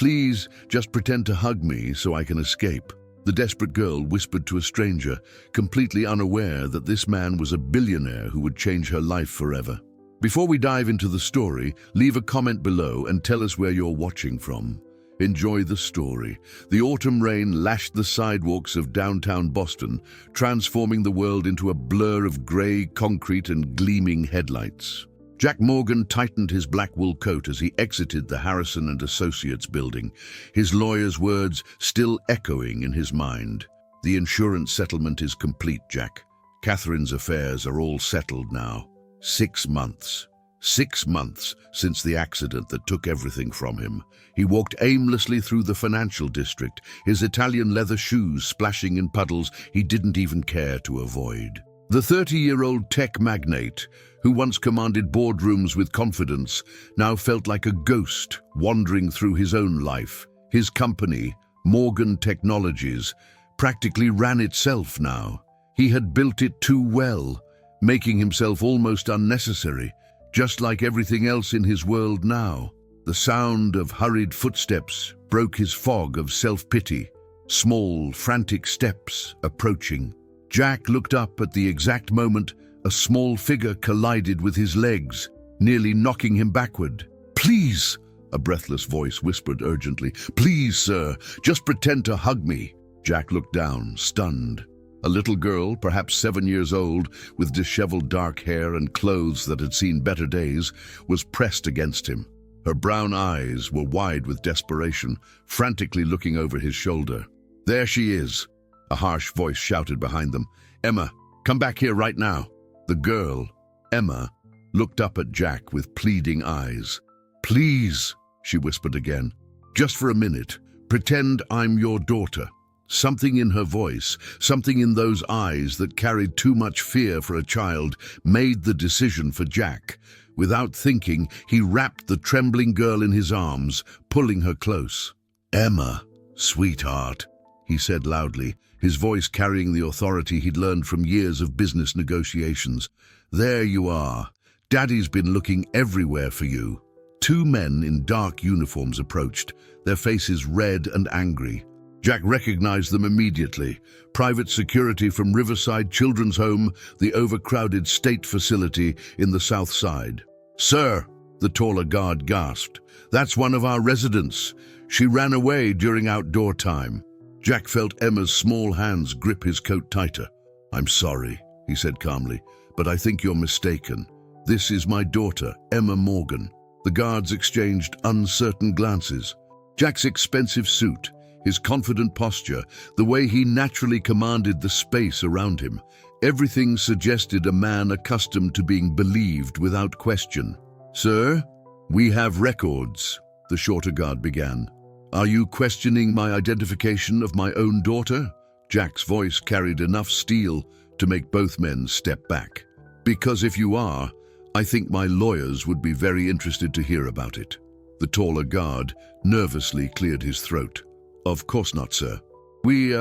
Please, just pretend to hug me so I can escape." The desperate girl whispered to a stranger, completely unaware that this man was a billionaire who would change her life forever. Before we dive into the story, leave a comment below and tell us where you're watching from. Enjoy the story. The autumn rain lashed the sidewalks of downtown Boston, transforming the world into a blur of gray concrete and gleaming headlights. Jack Morgan tightened his black wool coat as he exited the Harrison and Associates building, his lawyer's words still echoing in his mind. "The insurance settlement is complete, Jack. Catherine's affairs are all settled now. 6 months. 6 months since the accident that took everything from him. He walked aimlessly through the financial district, his Italian leather shoes splashing in puddles he didn't even care to avoid. The 30-year-old tech magnate, who once commanded boardrooms with confidence, now felt like a ghost wandering through his own life. His company, Morgan Technologies, practically ran itself now. He had built it too well, making himself almost unnecessary, just like everything else in his world now. The sound of hurried footsteps broke his fog of self-pity. Small, frantic steps approaching. Jack looked up at the exact moment a small figure collided with his legs, nearly knocking him backward. "Please," a breathless voice whispered urgently. "Please, sir, just pretend to hug me." Jack looked down, stunned. A little girl, perhaps 7 years old, with disheveled dark hair and clothes that had seen better days, was pressed against him. Her brown eyes were wide with desperation, frantically looking over his shoulder. "There she is," a harsh voice shouted behind them. "Emma, come back here right now." The girl, Emma, looked up at Jack with pleading eyes. "Please," she whispered again, "just for a minute, pretend I'm your daughter." Something in her voice, something in those eyes that carried too much fear for a child, made the decision for Jack. Without thinking, he wrapped the trembling girl in his arms, pulling her close. "Emma, sweetheart," he said loudly, his voice carrying the authority he'd learned from years of business negotiations. "There you are. Daddy's been looking everywhere for you." 2 men in dark uniforms approached, their faces red and angry. Jack recognized them immediately. Private security from Riverside Children's Home, the overcrowded state facility in the South Side. "Sir," the taller guard gasped, "that's one of our residents. She ran away during outdoor time." Jack felt Emma's small hands grip his coat tighter. "I'm sorry," he said calmly, "but I think you're mistaken. This is my daughter, Emma Morgan." The guards exchanged uncertain glances. Jack's expensive suit, his confident posture, the way he naturally commanded the space around him, everything suggested a man accustomed to being believed without question. "Sir, we have records," the shorter guard began. "Are you questioning my identification of my own daughter?" Jack's voice carried enough steel to make both men step back. "Because if you are, I think my lawyers would be very interested to hear about it." The taller guard nervously cleared his throat. "Of course not, sir. We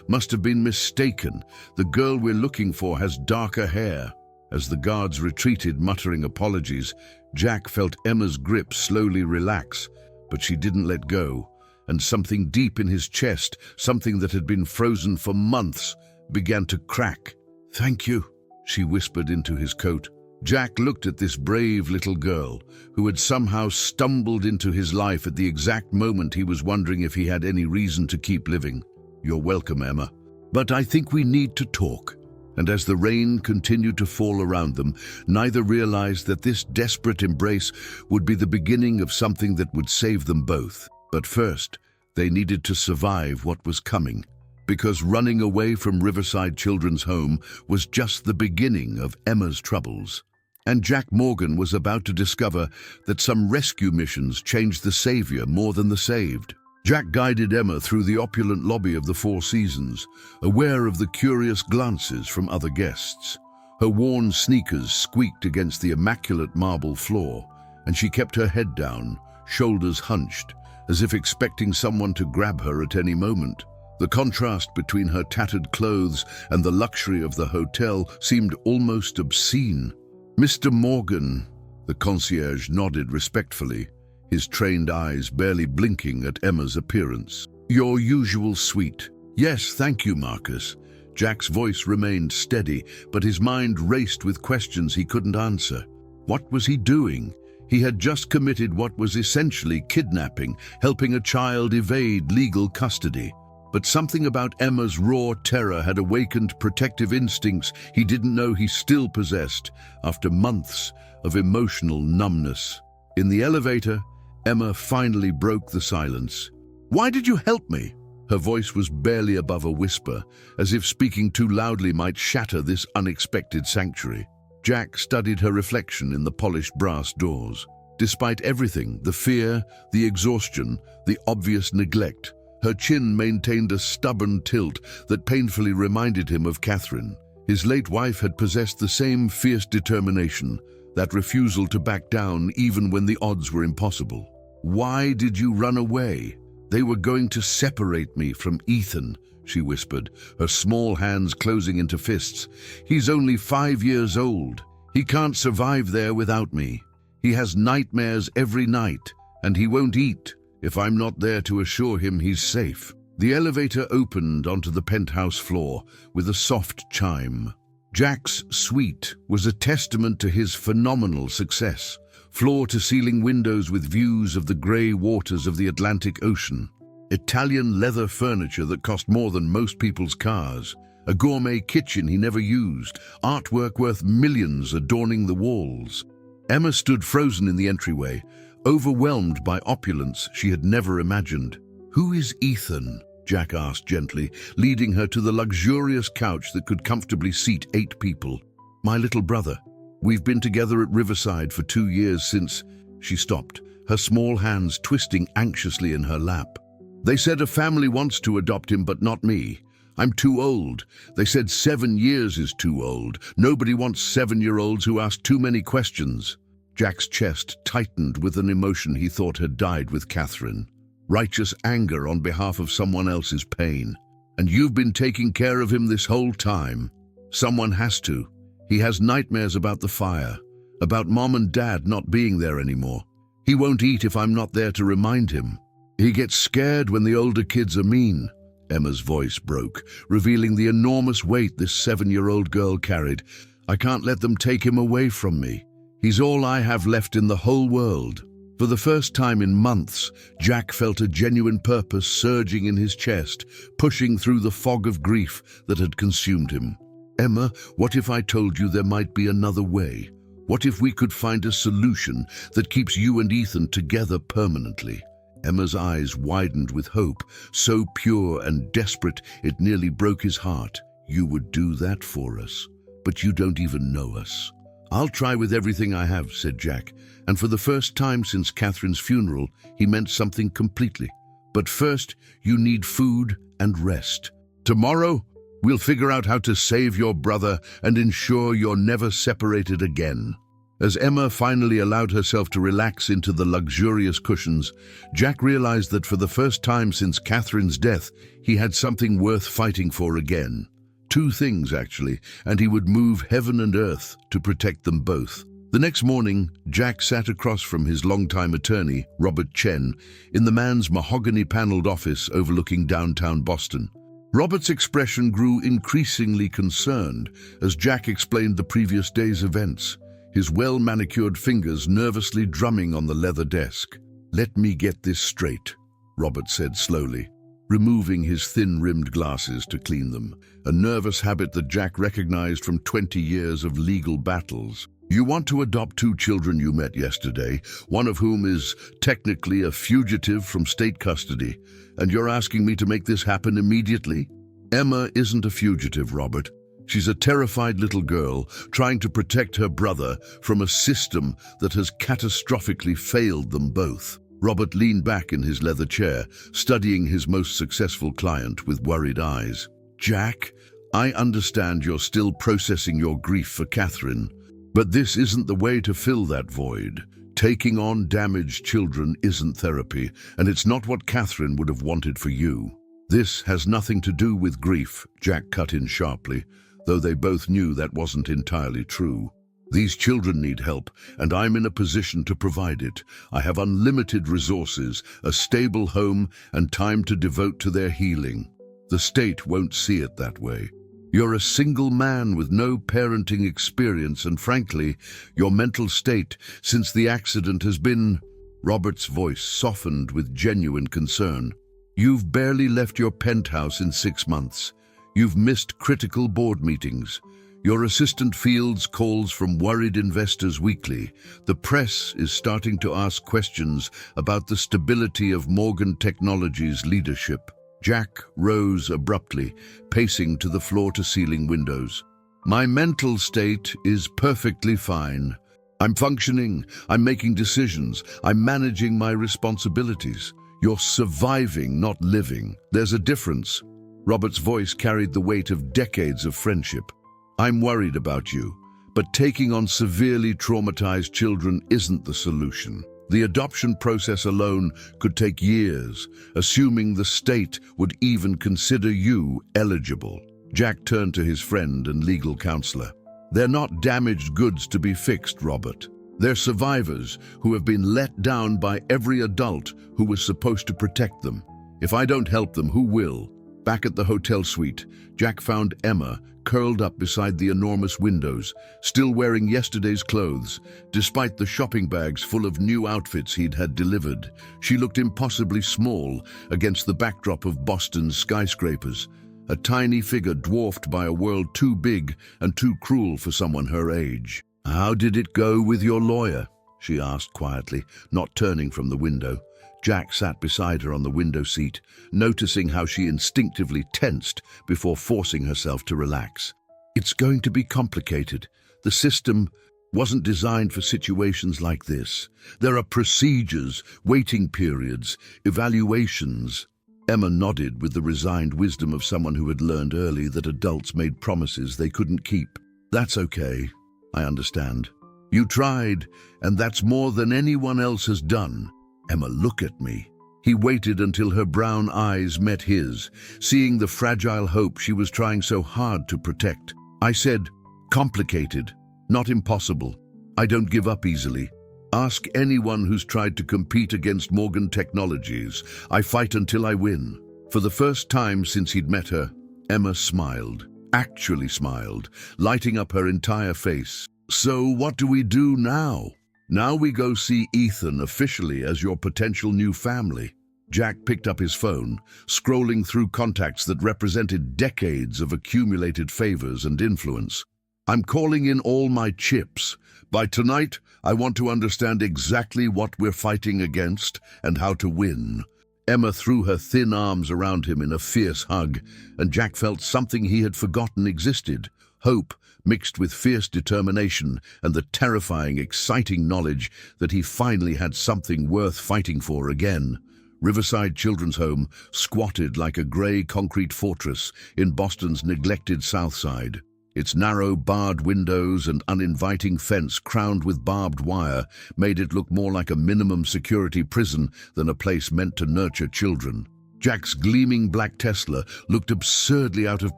must have been mistaken. The girl we're looking for has darker hair." As the guards retreated, muttering apologies, Jack felt Emma's grip slowly relax, but she didn't let go. And something deep in his chest, something that had been frozen for months, began to crack. "Thank you," she whispered into his coat. Jack looked at this brave little girl, who had somehow stumbled into his life at the exact moment he was wondering if he had any reason to keep living. "You're welcome, Emma. But I think we need to talk." And as the rain continued to fall around them, neither realized that this desperate embrace would be the beginning of something that would save them both. But first, they needed to survive what was coming, because running away from Riverside Children's Home was just the beginning of Emma's troubles. And Jack Morgan was about to discover that some rescue missions changed the savior more than the saved. Jack guided Emma through the opulent lobby of the Four Seasons, aware of the curious glances from other guests. Her worn sneakers squeaked against the immaculate marble floor, and she kept her head down, shoulders hunched, as if expecting someone to grab her at any moment. The contrast between her tattered clothes and the luxury of the hotel seemed almost obscene. "Mr. Morgan," the concierge nodded respectfully. his trained eyes barely blinking at Emma's appearance. "Your usual suite." "Yes, thank you, Marcus." Jack's voice remained steady, but his mind raced with questions he couldn't answer. What was he doing? He had just committed what was essentially kidnapping, helping a child evade legal custody. But something about Emma's raw terror had awakened protective instincts he didn't know he still possessed after months of emotional numbness. In the elevator, Emma finally broke the silence. "Why did you help me?" Her voice was barely above a whisper, as if speaking too loudly might shatter this unexpected sanctuary. Jack studied her reflection in the polished brass doors. Despite everything, the fear, the exhaustion, the obvious neglect, her chin maintained a stubborn tilt that painfully reminded him of Catherine. His late wife had possessed the same fierce determination, that refusal to back down even when the odds were impossible. "Why did you run away?" "They were going to separate me from Ethan," she whispered, her small hands closing into fists. "He's only 5 years old. He can't survive there without me. He has nightmares every night, and he won't eat if I'm not there to assure him he's safe." The elevator opened onto the penthouse floor with a soft chime. Jack's suite was a testament to his phenomenal success. Floor-to-ceiling windows with views of the grey waters of the Atlantic Ocean. Italian leather furniture that cost more than most people's cars. A gourmet kitchen he never used. Artwork worth millions adorning the walls. Emma stood frozen in the entryway, overwhelmed by opulence she had never imagined. "Who is Ethan?" Jack asked gently, leading her to the luxurious couch that could comfortably seat 8 people. "My little brother. We've been together at Riverside for 2 years since—" She stopped, her small hands twisting anxiously in her lap. "They said a family wants to adopt him, but not me. I'm too old. They said 7 years is too old. Nobody wants 7-year-olds who ask too many questions." Jack's chest tightened with an emotion he thought had died with Catherine. Righteous anger on behalf of someone else's pain. "And you've been taking care of him this whole time?" "Someone has to. He has nightmares about the fire, about Mom and Dad not being there anymore. He won't eat if I'm not there to remind him. He gets scared when the older kids are mean." Emma's voice broke, revealing the enormous weight this 7-year-old girl carried. "I can't let them take him away from me. He's all I have left in the whole world." For the first time in months, Jack felt a genuine purpose surging in his chest, pushing through the fog of grief that had consumed him. "Emma, what if I told you there might be another way? What if we could find a solution that keeps you and Ethan together permanently?" Emma's eyes widened with hope, so pure and desperate it nearly broke his heart. "You would do that for us, but you don't even know us." "I'll try with everything I have," said Jack, and for the first time since Catherine's funeral, he meant something completely. "But first, you need food and rest. Tomorrow, we'll figure out how to save your brother and ensure you're never separated again." As Emma finally allowed herself to relax into the luxurious cushions, Jack realized that for the first time since Catherine's death, he had something worth fighting for again. 2 things, actually, and he would move heaven and earth to protect them both. The next morning, Jack sat across from his longtime attorney, Robert Chen, in the man's mahogany-paneled office overlooking downtown Boston. Robert's expression grew increasingly concerned as Jack explained the previous day's events, his well-manicured fingers nervously drumming on the leather desk. "Let me get this straight," Robert said slowly, removing his thin-rimmed glasses to clean them, a nervous habit that Jack recognized from 20 years of legal battles. "You want to adopt 2 children you met yesterday, one of whom is technically a fugitive from state custody, and you're asking me to make this happen immediately?" "Emma isn't a fugitive, Robert. She's a terrified little girl trying to protect her brother from a system that has catastrophically failed them both." Robert leaned back in his leather chair, studying his most successful client with worried eyes. "Jack, I understand you're still processing your grief for Catherine, but this isn't the way to fill that void. Taking on damaged children isn't therapy, and it's not what Catherine would have wanted for you." "This has nothing to do with grief," Jack cut in sharply, though they both knew that wasn't entirely true. These children need help, and I'm in a position to provide it. I have unlimited resources, a stable home, and time to devote to their healing. The state won't see it that way. You're a single man with no parenting experience, and frankly, your mental state since the accident has been—" Robert's voice softened with genuine concern. "You've barely left your penthouse in 6 months. You've missed critical board meetings. Your assistant fields calls from worried investors weekly. The press is starting to ask questions about the stability of Morgan Technologies' leadership." Jack rose abruptly, pacing to the floor-to-ceiling windows. "My mental state is perfectly fine. I'm functioning, I'm making decisions, I'm managing my responsibilities. You're surviving, not living. There's a difference." Robert's voice carried the weight of decades of friendship. "I'm worried about you, but taking on severely traumatized children isn't the solution. The adoption process alone could take years, assuming the state would even consider you eligible." Jack turned to his friend and legal counselor. "They're not damaged goods to be fixed, Robert. They're survivors who have been let down by every adult who was supposed to protect them. If I don't help them, who will?" Back at the hotel suite, Jack found Emma curled up beside the enormous windows, still wearing yesterday's clothes. Despite the shopping bags full of new outfits he'd had delivered, she looked impossibly small against the backdrop of Boston's skyscrapers, a tiny figure dwarfed by a world too big and too cruel for someone her age. "How did it go with your lawyer?" she asked quietly, not turning from the window. Jack sat beside her on the window seat, noticing how she instinctively tensed before forcing herself to relax. "It's going to be complicated. The system wasn't designed for situations like this. There are procedures, waiting periods, evaluations." Emma nodded with the resigned wisdom of someone who had learned early that adults made promises they couldn't keep. "That's okay. I understand. You tried, and that's more than anyone else has done." "Emma, look at me." He waited until her brown eyes met his, seeing the fragile hope she was trying so hard to protect. "I said, complicated, not impossible. I don't give up easily. Ask anyone who's tried to compete against Morgan Technologies. I fight until I win." For the first time since he'd met her, Emma smiled, actually smiled, lighting up her entire face. "So what do we do now?" "Now we go see Ethan officially as your potential new family." Jack picked up his phone, scrolling through contacts that represented decades of accumulated favors and influence. "I'm calling in all my chips. By tonight, I want to understand exactly what we're fighting against and how to win." Emma threw her thin arms around him in a fierce hug, and Jack felt something he had forgotten existed: hope mixed with fierce determination and the terrifying, exciting knowledge that he finally had something worth fighting for again. Riverside Children's Home squatted like a grey concrete fortress in Boston's neglected South Side. Its narrow, barred windows and uninviting fence crowned with barbed wire made it look more like a minimum security prison than a place meant to nurture children. Jack's gleaming black Tesla looked absurdly out of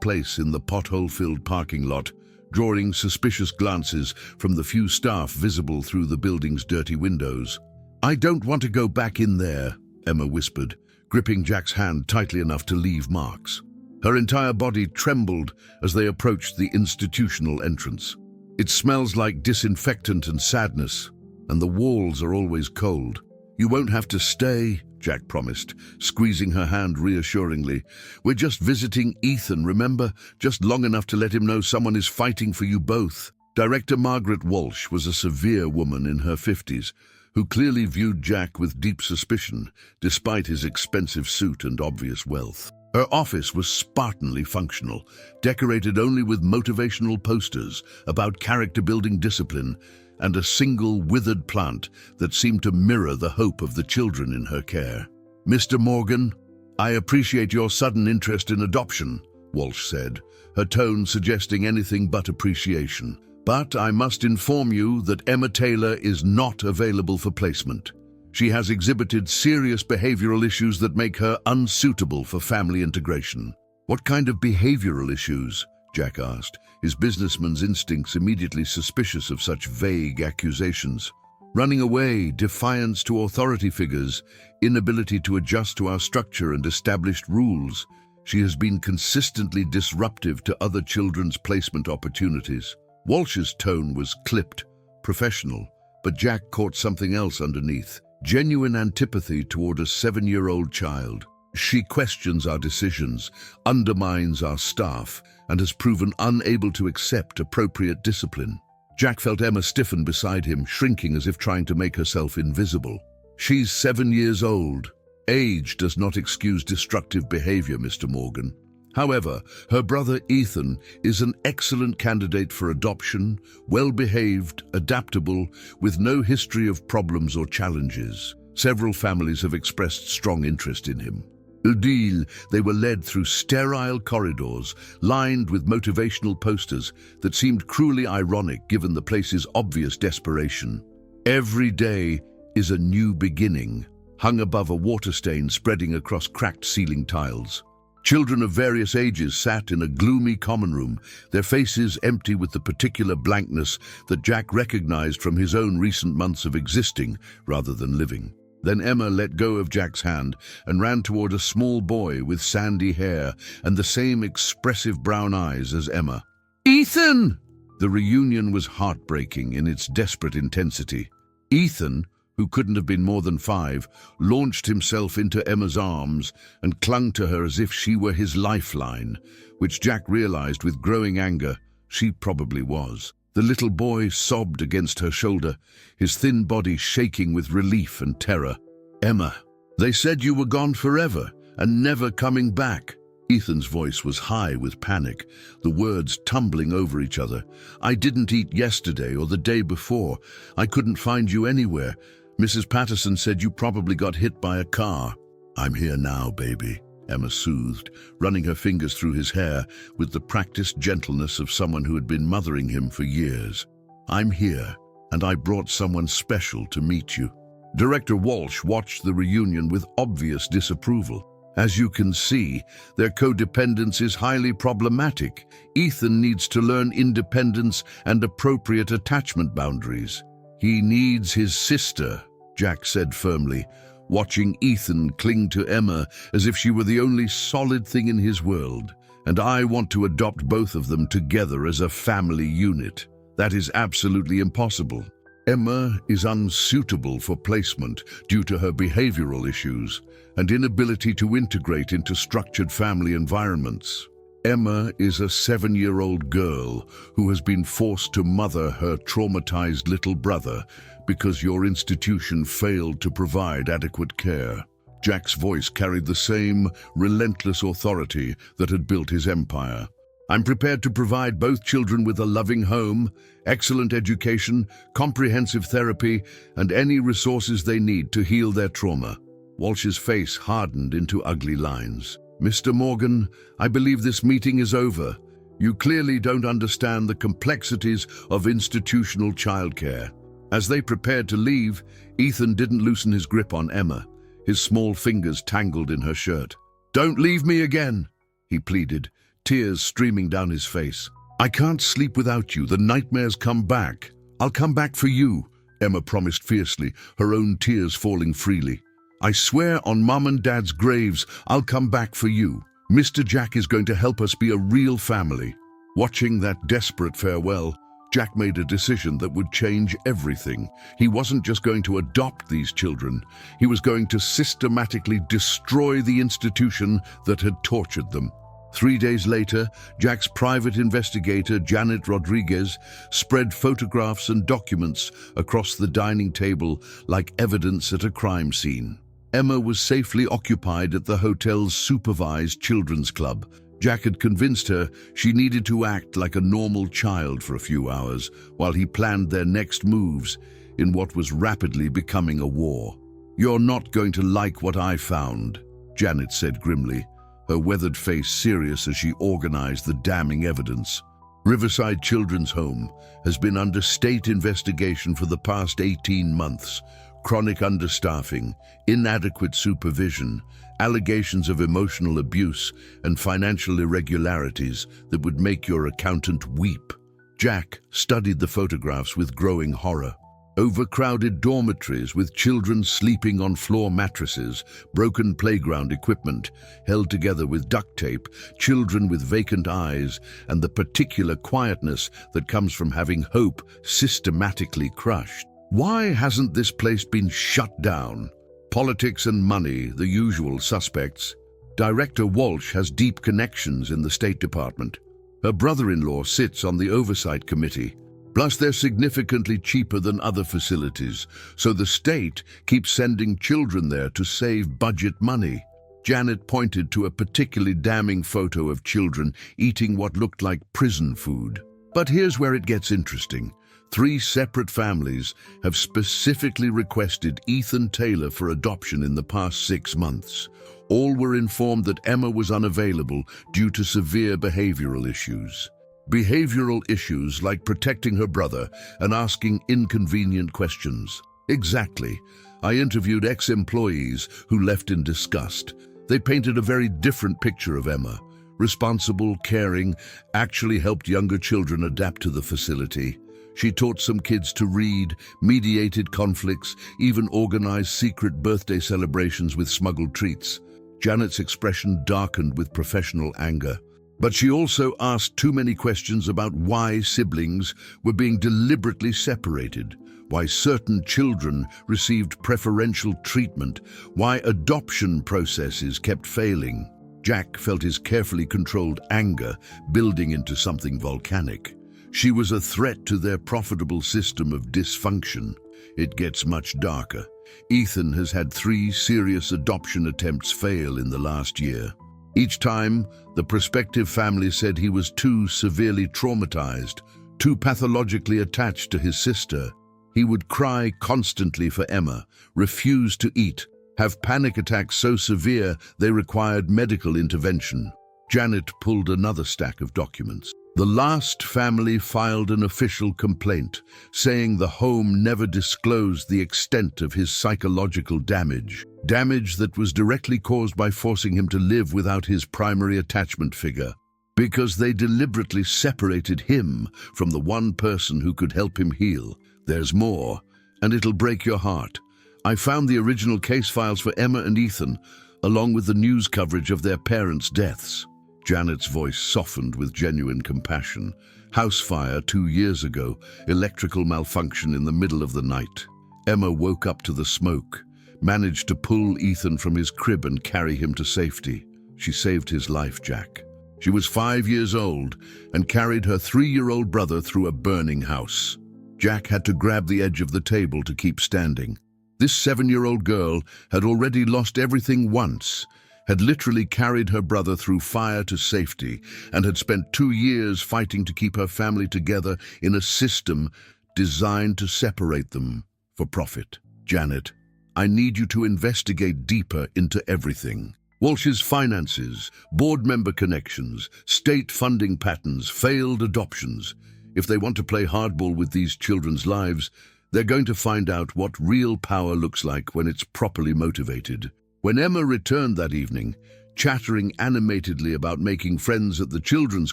place in the pothole-filled parking lot, drawing suspicious glances from the few staff visible through the building's dirty windows. "I don't want to go back in there," Emma whispered, gripping Jack's hand tightly enough to leave marks. Her entire body trembled as they approached the institutional entrance. "It smells like disinfectant and sadness, and the walls are always cold." "You won't have to stay," Jack promised, squeezing her hand reassuringly. "We're just visiting Ethan, remember? Just long enough to let him know someone is fighting for you both." Director Margaret Walsh was a severe woman in her 50s, who clearly viewed Jack with deep suspicion, despite his expensive suit and obvious wealth. Her office was Spartanly functional, decorated only with motivational posters about character-building discipline, and a single withered plant that seemed to mirror the hope of the children in her care. "Mr. Morgan, I appreciate your sudden interest in adoption," Walsh said, her tone suggesting anything but appreciation. "But I must inform you that Emma Taylor is not available for placement. She has exhibited serious behavioral issues that make her unsuitable for family integration." "What kind of behavioral issues?" Jack asked, his businessman's instincts immediately suspicious of such vague accusations. Running away, defiance to authority figures, inability to adjust to our structure and established rules. She has been consistently disruptive to other children's placement opportunities. Walsh's tone was clipped, professional, but Jack caught something else underneath. Genuine antipathy toward a 7-year-old child. She questions our decisions, undermines our staff, and has proven unable to accept appropriate discipline. Jack felt Emma stiffen beside him, shrinking as if trying to make herself invisible. She's 7 years old. Age does not excuse destructive behavior, Mr. Morgan. However, her brother Ethan is an excellent candidate for adoption, well-behaved, adaptable, with no history of problems or challenges. Several families have expressed strong interest in him. Udil, they were led through sterile corridors, lined with motivational posters that seemed cruelly ironic given the place's obvious desperation. Every day is a new beginning, hung above a water stain spreading across cracked ceiling tiles. Children of various ages sat in a gloomy common room, their faces empty with the particular blankness that Jack recognized from his own recent months of existing rather than living. Then Emma let go of Jack's hand and ran toward a small boy with sandy hair and the same expressive brown eyes as Emma. "Ethan!" The reunion was heartbreaking in its desperate intensity. Ethan, who couldn't have been more than 5, launched himself into Emma's arms and clung to her as if she were his lifeline, which Jack realized with growing anger she probably was. The little boy sobbed against her shoulder, his thin body shaking with relief and terror. "Emma, they said you were gone forever and never coming back." Ethan's voice was high with panic, the words tumbling over each other. "I didn't eat yesterday or the day before. I couldn't find you anywhere. Mrs. Patterson said you probably got hit by a car." "I'm here now, baby," Emma soothed, running her fingers through his hair with the practiced gentleness of someone who had been mothering him for years. "I'm here, and I brought someone special to meet you." Director Walsh watched the reunion with obvious disapproval. As you can see, their codependence is highly problematic. Ethan needs to learn independence and appropriate attachment boundaries. "He needs his sister," Jack said firmly, watching Ethan cling to Emma as if she were the only solid thing in his world. "And I want to adopt both of them together as a family unit. That is absolutely impossible. Emma is unsuitable for placement due to her behavioral issues and inability to integrate into structured family environments. Emma is a 7-year-old girl who has been forced to mother her traumatized little brother because your institution failed to provide adequate care." Jack's voice carried the same relentless authority that had built his empire. "I'm prepared to provide both children with a loving home, excellent education, comprehensive therapy, and any resources they need to heal their trauma." Walsh's face hardened into ugly lines. "Mr. Morgan, I believe this meeting is over. You clearly don't understand the complexities of institutional childcare." As they prepared to leave, Ethan didn't loosen his grip on Emma, his small fingers tangled in her shirt. "Don't leave me again," he pleaded, tears streaming down his face. "I can't sleep without you. The nightmares come back." "I'll come back for you," Emma promised fiercely, her own tears falling freely. "I swear on Mom and Dad's graves, I'll come back for you. Mr. Jack is going to help us be a real family." Watching that desperate farewell, Jack made a decision that would change everything. He wasn't just going to adopt these children. He was going to systematically destroy the institution that had tortured them. 3 days later, Jack's private investigator, Janet Rodriguez, spread photographs and documents across the dining table like evidence at a crime scene. Emma was safely occupied at the hotel's supervised children's club. Jack had convinced her she needed to act like a normal child for a few hours while he planned their next moves in what was rapidly becoming a war. "You're not going to like what I found," Janet said grimly, her weathered face serious as she organized the damning evidence. Riverside Children's Home has been under state investigation for the past 18 months. Chronic understaffing, inadequate supervision, allegations of emotional abuse and financial irregularities that would make your accountant weep. Jack studied the photographs with growing horror. Overcrowded dormitories with children sleeping on floor mattresses, broken playground equipment held together with duct tape, children with vacant eyes, and the particular quietness that comes from having hope systematically crushed. Why hasn't this place been shut down? Politics and money, the usual suspects. Director Walsh has deep connections in the State Department. Her brother-in-law sits on the oversight committee. Plus, they're significantly cheaper than other facilities, so the state keeps sending children there to save budget money. Janet pointed to a particularly damning photo of children eating what looked like prison food. But here's where it gets interesting. 3 separate families have specifically requested Ethan Taylor for adoption in the past 6 months. All were informed that Emma was unavailable due to severe behavioral issues. Behavioral issues like protecting her brother and asking inconvenient questions. Exactly. I interviewed ex-employees who left in disgust. They painted a very different picture of Emma. Responsible, caring, actually helped younger children adapt to the facility. She taught some kids to read, mediated conflicts, even organized secret birthday celebrations with smuggled treats. Janet's expression darkened with professional anger. But she also asked too many questions about why siblings were being deliberately separated, why certain children received preferential treatment, why adoption processes kept failing. Jack felt his carefully controlled anger building into something volcanic. She was a threat to their profitable system of dysfunction. It gets much darker. Ethan has had 3 serious adoption attempts fail in the last year. Each time, the prospective family said he was too severely traumatized, too pathologically attached to his sister. He would cry constantly for Emma, refuse to eat, have panic attacks so severe they required medical intervention. Janet pulled another stack of documents. The last family filed an official complaint, saying the home never disclosed the extent of his psychological damage. Damage that was directly caused by forcing him to live without his primary attachment figure. Because they deliberately separated him from the one person who could help him heal. There's more, and it'll break your heart. I found the original case files for Emma and Ethan, along with the news coverage of their parents' deaths. Janet's voice softened with genuine compassion. House fire 2 years ago, electrical malfunction in the middle of the night. Emma woke up to the smoke, managed to pull Ethan from his crib and carry him to safety. She saved his life, Jack. She was 5 years old and carried her 3-year-old brother through a burning house. Jack had to grab the edge of the table to keep standing. This 7-year-old girl had already lost everything once, had literally carried her brother through fire to safety, and had spent 2 years fighting to keep her family together in a system designed to separate them for profit. Janet, I need you to investigate deeper into everything. Walsh's finances, board member connections, state funding patterns, failed adoptions. If they want to play hardball with these children's lives, they're going to find out what real power looks like when it's properly motivated. When Emma returned that evening, chattering animatedly about making friends at the children's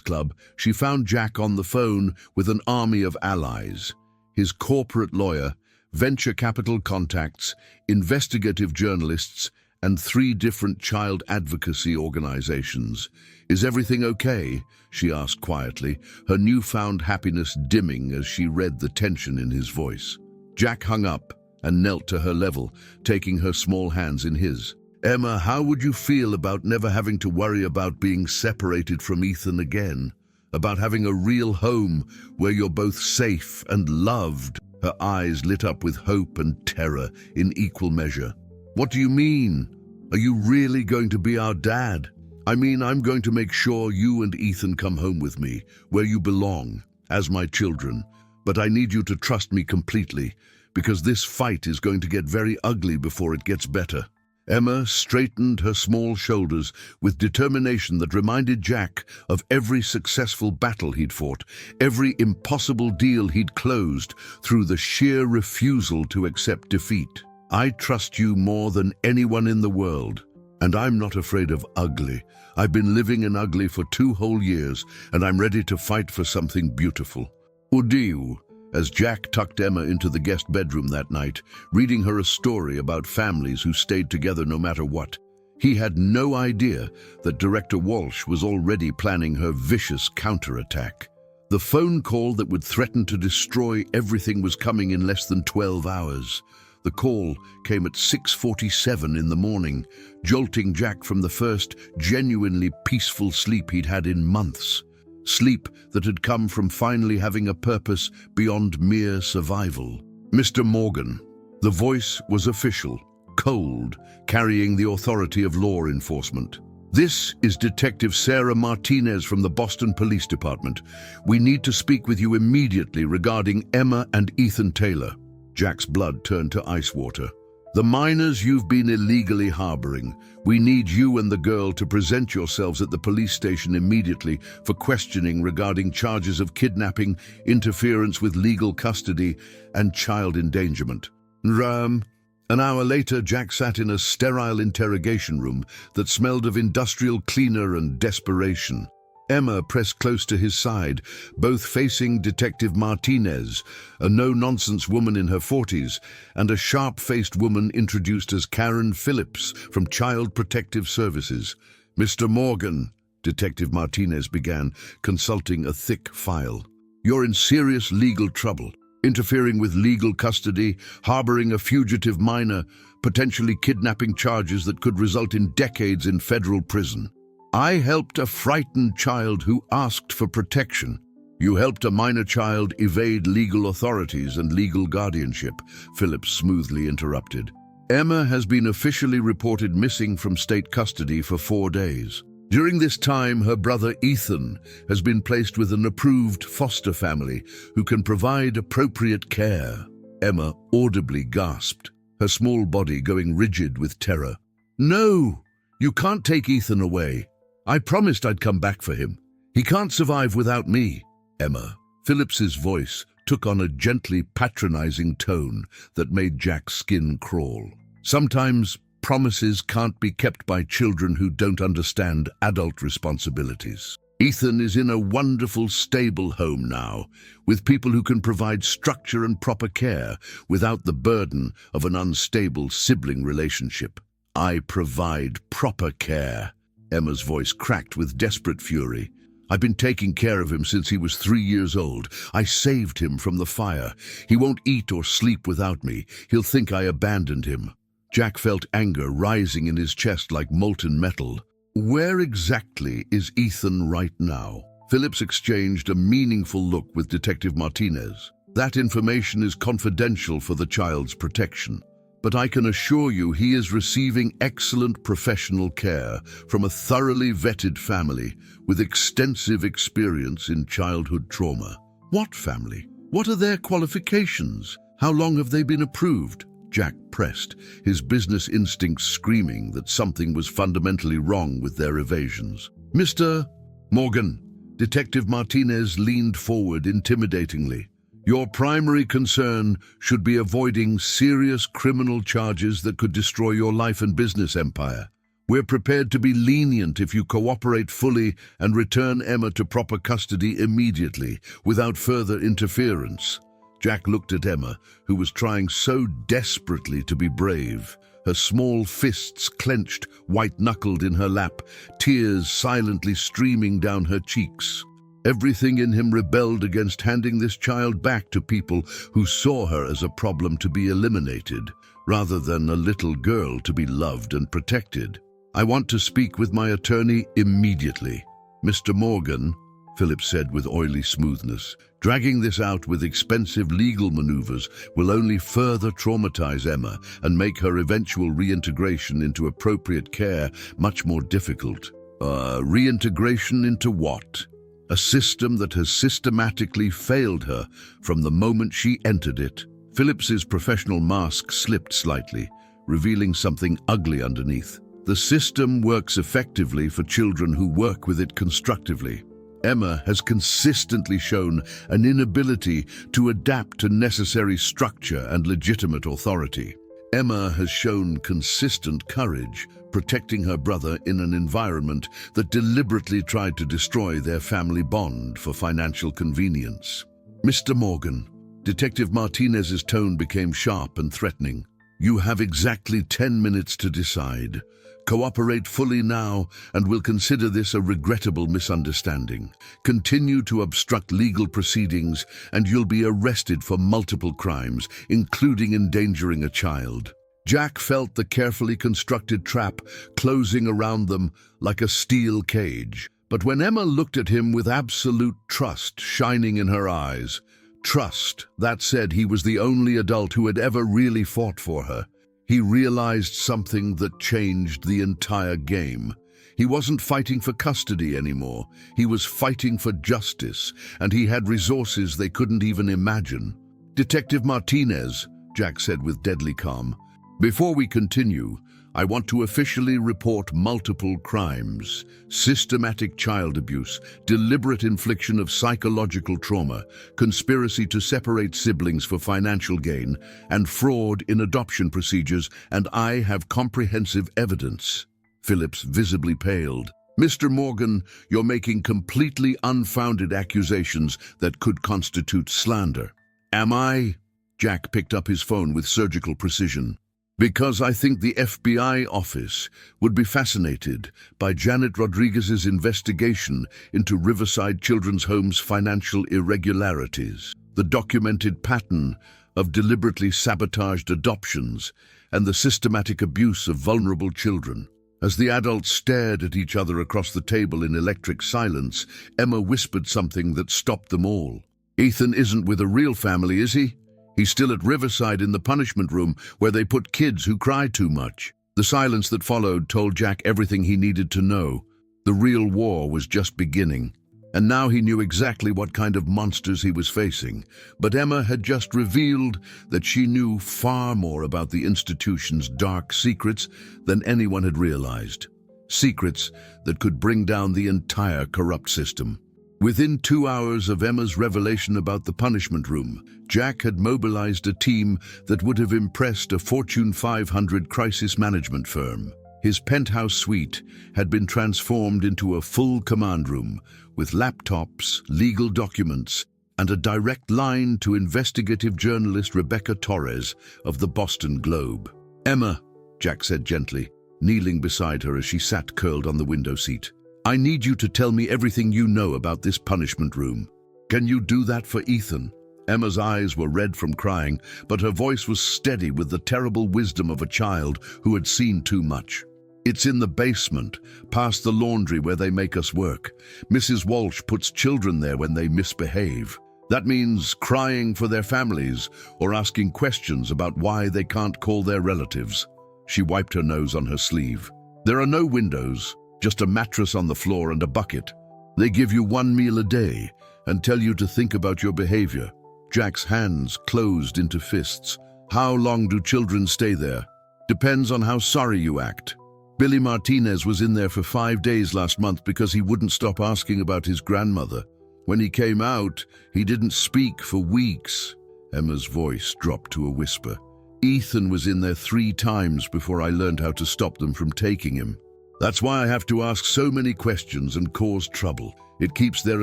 club, she found Jack on the phone with an army of allies. His corporate lawyer, venture capital contacts, investigative journalists, and 3 different child advocacy organizations. Is everything okay? She asked quietly, her newfound happiness dimming as she read the tension in his voice. Jack hung up and knelt to her level, taking her small hands in his. Emma, how would you feel about never having to worry about being separated from Ethan again? About having a real home where you're both safe and loved? Her eyes lit up with hope and terror in equal measure. What do you mean? Are you really going to be our dad? I mean, I'm going to make sure you and Ethan come home with me, where you belong, as my children. But I need you to trust me completely, because this fight is going to get very ugly before it gets better. Emma straightened her small shoulders with determination that reminded Jack of every successful battle he'd fought, every impossible deal he'd closed through the sheer refusal to accept defeat. I trust you more than anyone in the world. And I'm not afraid of ugly. I've been living in ugly for 2 whole years, and I'm ready to fight for something beautiful. Udiu, as Jack tucked Emma into the guest bedroom that night, reading her a story about families who stayed together no matter what. He had no idea that Director Walsh was already planning her vicious counterattack. The phone call that would threaten to destroy everything was coming in less than 12 hours. The call came at 6:47 in the morning, jolting Jack from the first genuinely peaceful sleep he'd had in months. Sleep that had come from finally having a purpose beyond mere survival. Mr. Morgan. The voice was official, cold, carrying the authority of law enforcement. This is Detective Sarah Martinez from the Boston Police Department. We need to speak with you immediately regarding Emma and Ethan Taylor. Jack's blood turned to ice water. The minors you've been illegally harboring. We need you and the girl to present yourselves at the police station immediately for questioning regarding charges of kidnapping, interference with legal custody, and child endangerment. An hour later, Jack sat in a sterile interrogation room that smelled of industrial cleaner and desperation. Emma pressed close to his side, both facing Detective Martinez, a no-nonsense woman in her 40s, and a sharp-faced woman introduced as Karen Phillips from Child Protective Services. Mr. Morgan, Detective Martinez began, consulting a thick file. You're in serious legal trouble. Interfering with legal custody, harboring a fugitive minor, potentially kidnapping charges that could result in decades in federal prison. I helped a frightened child who asked for protection. You helped a minor child evade legal authorities and legal guardianship, Phillips smoothly interrupted. Emma has been officially reported missing from state custody for 4 days. During this time, her brother Ethan has been placed with an approved foster family who can provide appropriate care. Emma audibly gasped, her small body going rigid with terror. No, you can't take Ethan away. I promised I'd come back for him. He can't survive without me. Emma. Phillips's voice took on a gently patronizing tone that made Jack's skin crawl. Sometimes promises can't be kept by children who don't understand adult responsibilities. Ethan is in a wonderful, stable home now, with people who can provide structure and proper care without the burden of an unstable sibling relationship. I provide proper care. Emma's voice cracked with desperate fury. I've been taking care of him since he was 3 years old. I saved him from the fire. He won't eat or sleep without me. He'll think I abandoned him. Jack felt anger rising in his chest like molten metal. Where exactly is Ethan right now? Phillips exchanged a meaningful look with Detective Martinez. That information is confidential for the child's protection. But I can assure you he is receiving excellent professional care from a thoroughly vetted family with extensive experience in childhood trauma. What family? What are their qualifications? How long have they been approved? Jack pressed, his business instincts screaming that something was fundamentally wrong with their evasions. Mr. Morgan, Detective Martinez leaned forward intimidatingly. Your primary concern should be avoiding serious criminal charges that could destroy your life and business empire. We're prepared to be lenient if you cooperate fully and return Emma to proper custody immediately, without further interference. Jack looked at Emma, who was trying so desperately to be brave. Her small fists clenched, white-knuckled in her lap, tears silently streaming down her cheeks. Everything in him rebelled against handing this child back to people who saw her as a problem to be eliminated, rather than a little girl to be loved and protected. I want to speak with my attorney immediately. Mr. Morgan, Phillips said with oily smoothness, dragging this out with expensive legal maneuvers will only further traumatize Emma and make her eventual reintegration into appropriate care much more difficult. Reintegration into what? A system that has systematically failed her from the moment she entered it. Phillips's professional mask slipped slightly, revealing something ugly underneath. The system works effectively for children who work with it constructively. Emma has consistently shown an inability to adapt to necessary structure and legitimate authority. Emma has shown consistent courage, protecting her brother in an environment that deliberately tried to destroy their family bond for financial convenience. "Mr. Morgan," Detective Martinez's tone became sharp and threatening. "You have exactly 10 minutes to decide. Cooperate fully now, and we'll consider this a regrettable misunderstanding. Continue to obstruct legal proceedings, and you'll be arrested for multiple crimes, including endangering a child." Jack felt the carefully constructed trap closing around them like a steel cage. But when Emma looked at him with absolute trust shining in her eyes, trust that said he was the only adult who had ever really fought for her, he realized something that changed the entire game. He wasn't fighting for custody anymore. He was fighting for justice, and he had resources they couldn't even imagine. "Detective Martinez," Jack said with deadly calm, "before we continue, I want to officially report multiple crimes: systematic child abuse, deliberate infliction of psychological trauma, conspiracy to separate siblings for financial gain, and fraud in adoption procedures, and I have comprehensive evidence." Phillips visibly paled. "Mr. Morgan, you're making completely unfounded accusations that could constitute slander." "Am I?" Jack picked up his phone with surgical precision. "Because I think the FBI office would be fascinated by Janet Rodriguez's investigation into Riverside Children's Home's financial irregularities, the documented pattern of deliberately sabotaged adoptions, and the systematic abuse of vulnerable children." As the adults stared at each other across the table in electric silence, Emma whispered something that stopped them all. "Ethan isn't with a real family, is he? He's still at Riverside in the punishment room where they put kids who cry too much." The silence that followed told Jack everything he needed to know. The real war was just beginning, and now he knew exactly what kind of monsters he was facing. But Emma had just revealed that she knew far more about the institution's dark secrets than anyone had realized. Secrets that could bring down the entire corrupt system. Within 2 hours of Emma's revelation about the punishment room, Jack had mobilized a team that would have impressed a Fortune 500 crisis management firm. His penthouse suite had been transformed into a full command room with laptops, legal documents, and a direct line to investigative journalist Rebecca Torres of the Boston Globe. "Emma," Jack said gently, kneeling beside her as she sat curled on the window seat, "I need you to tell me everything you know about this punishment room. Can you do that for Ethan?" Emma's eyes were red from crying, but her voice was steady with the terrible wisdom of a child who had seen too much. "It's in the basement, past the laundry where they make us work. Mrs. Walsh puts children there when they misbehave. That means crying for their families or asking questions about why they can't call their relatives." She wiped her nose on her sleeve. "There are no windows, just a mattress on the floor and a bucket. They give you 1 meal a day and tell you to think about your behavior." Jack's hands closed into fists. "How long do children stay there?" "Depends on how sorry you act. Billy Martinez was in there for 5 days last month because he wouldn't stop asking about his grandmother. When he came out, he didn't speak for weeks." Emma's voice dropped to a whisper. "Ethan was in there 3 times before I learned how to stop them from taking him. That's why I have to ask so many questions and cause trouble. It keeps their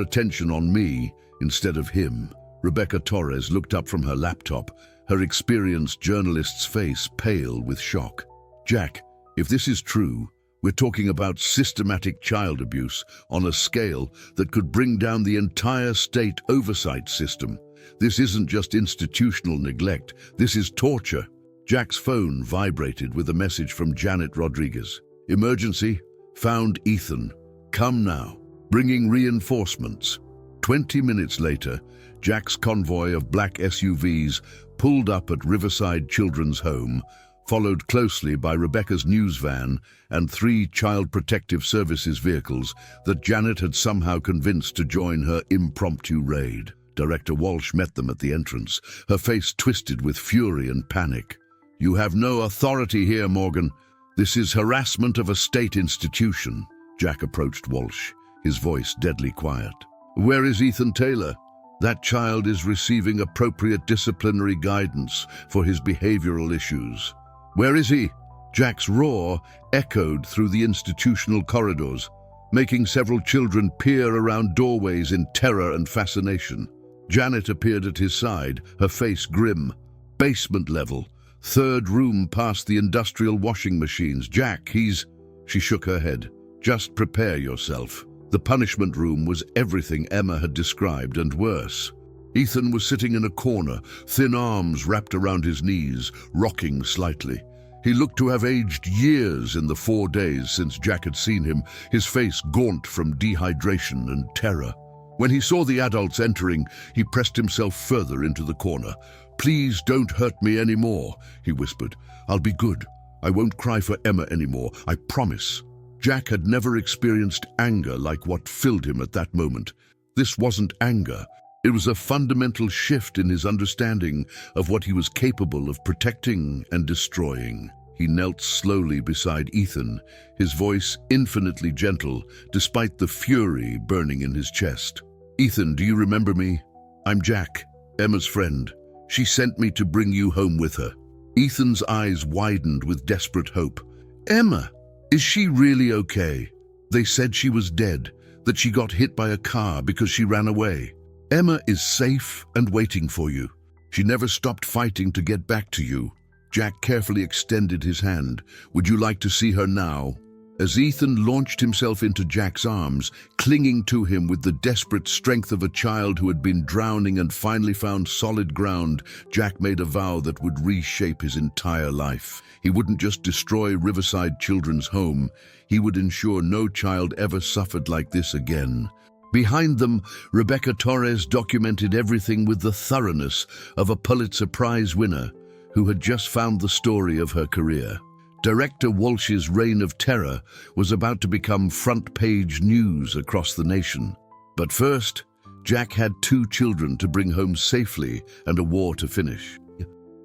attention on me instead of him." Rebecca Torres looked up from her laptop, her experienced journalist's face pale with shock. "Jack, if this is true, we're talking about systematic child abuse on a scale that could bring down the entire state oversight system. This isn't just institutional neglect, this is torture." Jack's phone vibrated with a message from Janet Rodriguez. "Emergency, found Ethan. Come now. Bringing reinforcements." 20 minutes later, Jack's convoy of black SUVs pulled up at Riverside Children's Home, followed closely by Rebecca's news van and 3 Child Protective Services vehicles that Janet had somehow convinced to join her impromptu raid. Director Walsh met them at the entrance, her face twisted with fury and panic. "You have no authority here, Morgan. This is harassment of a state institution." Jack approached Walsh, his voice deadly quiet. "Where is Ethan Taylor? That child is receiving appropriate disciplinary guidance for his behavioral issues." "Where is he?" Jack's roar echoed through the institutional corridors, making several children peer around doorways in terror and fascination. Janet appeared at his side, her face grim. Basement level, third room past the industrial washing machines. Jack, She shook her head. Just prepare yourself. The punishment room was everything Emma had described and worse. Ethan was sitting in a corner, thin arms wrapped around his knees, rocking slightly. He looked to have aged years in the 4 days since Jack had seen him, his face gaunt from dehydration and terror. When he saw the adults entering, he pressed himself further into the corner. "Please don't hurt me anymore," he whispered. "I'll be good. I won't cry for Emma anymore, I promise." Jack had never experienced anger like what filled him at that moment. This wasn't anger. It was a fundamental shift in his understanding of what he was capable of protecting and destroying. He knelt slowly beside Ethan, his voice infinitely gentle, despite the fury burning in his chest. "Ethan, do you remember me? I'm Jack, Emma's friend. She sent me to bring you home with her." Ethan's eyes widened with desperate hope. "Emma, is she really okay? They said she was dead, that she got hit by a car because she ran away. Emma is safe and waiting for you. She never stopped fighting to get back to you." Jack carefully extended his hand. "Would you like to see her now?" As Ethan launched himself into Jack's arms, clinging to him with the desperate strength of a child who had been drowning and finally found solid ground, Jack made a vow that would reshape his entire life. He wouldn't just destroy Riverside Children's Home, he would ensure no child ever suffered like this again. Behind them, Rebecca Torres documented everything with the thoroughness of a Pulitzer Prize winner who had just found the story of her career. Director Walsh's reign of terror was about to become front-page news across the nation. But first, Jack had 2 children to bring home safely and a war to finish.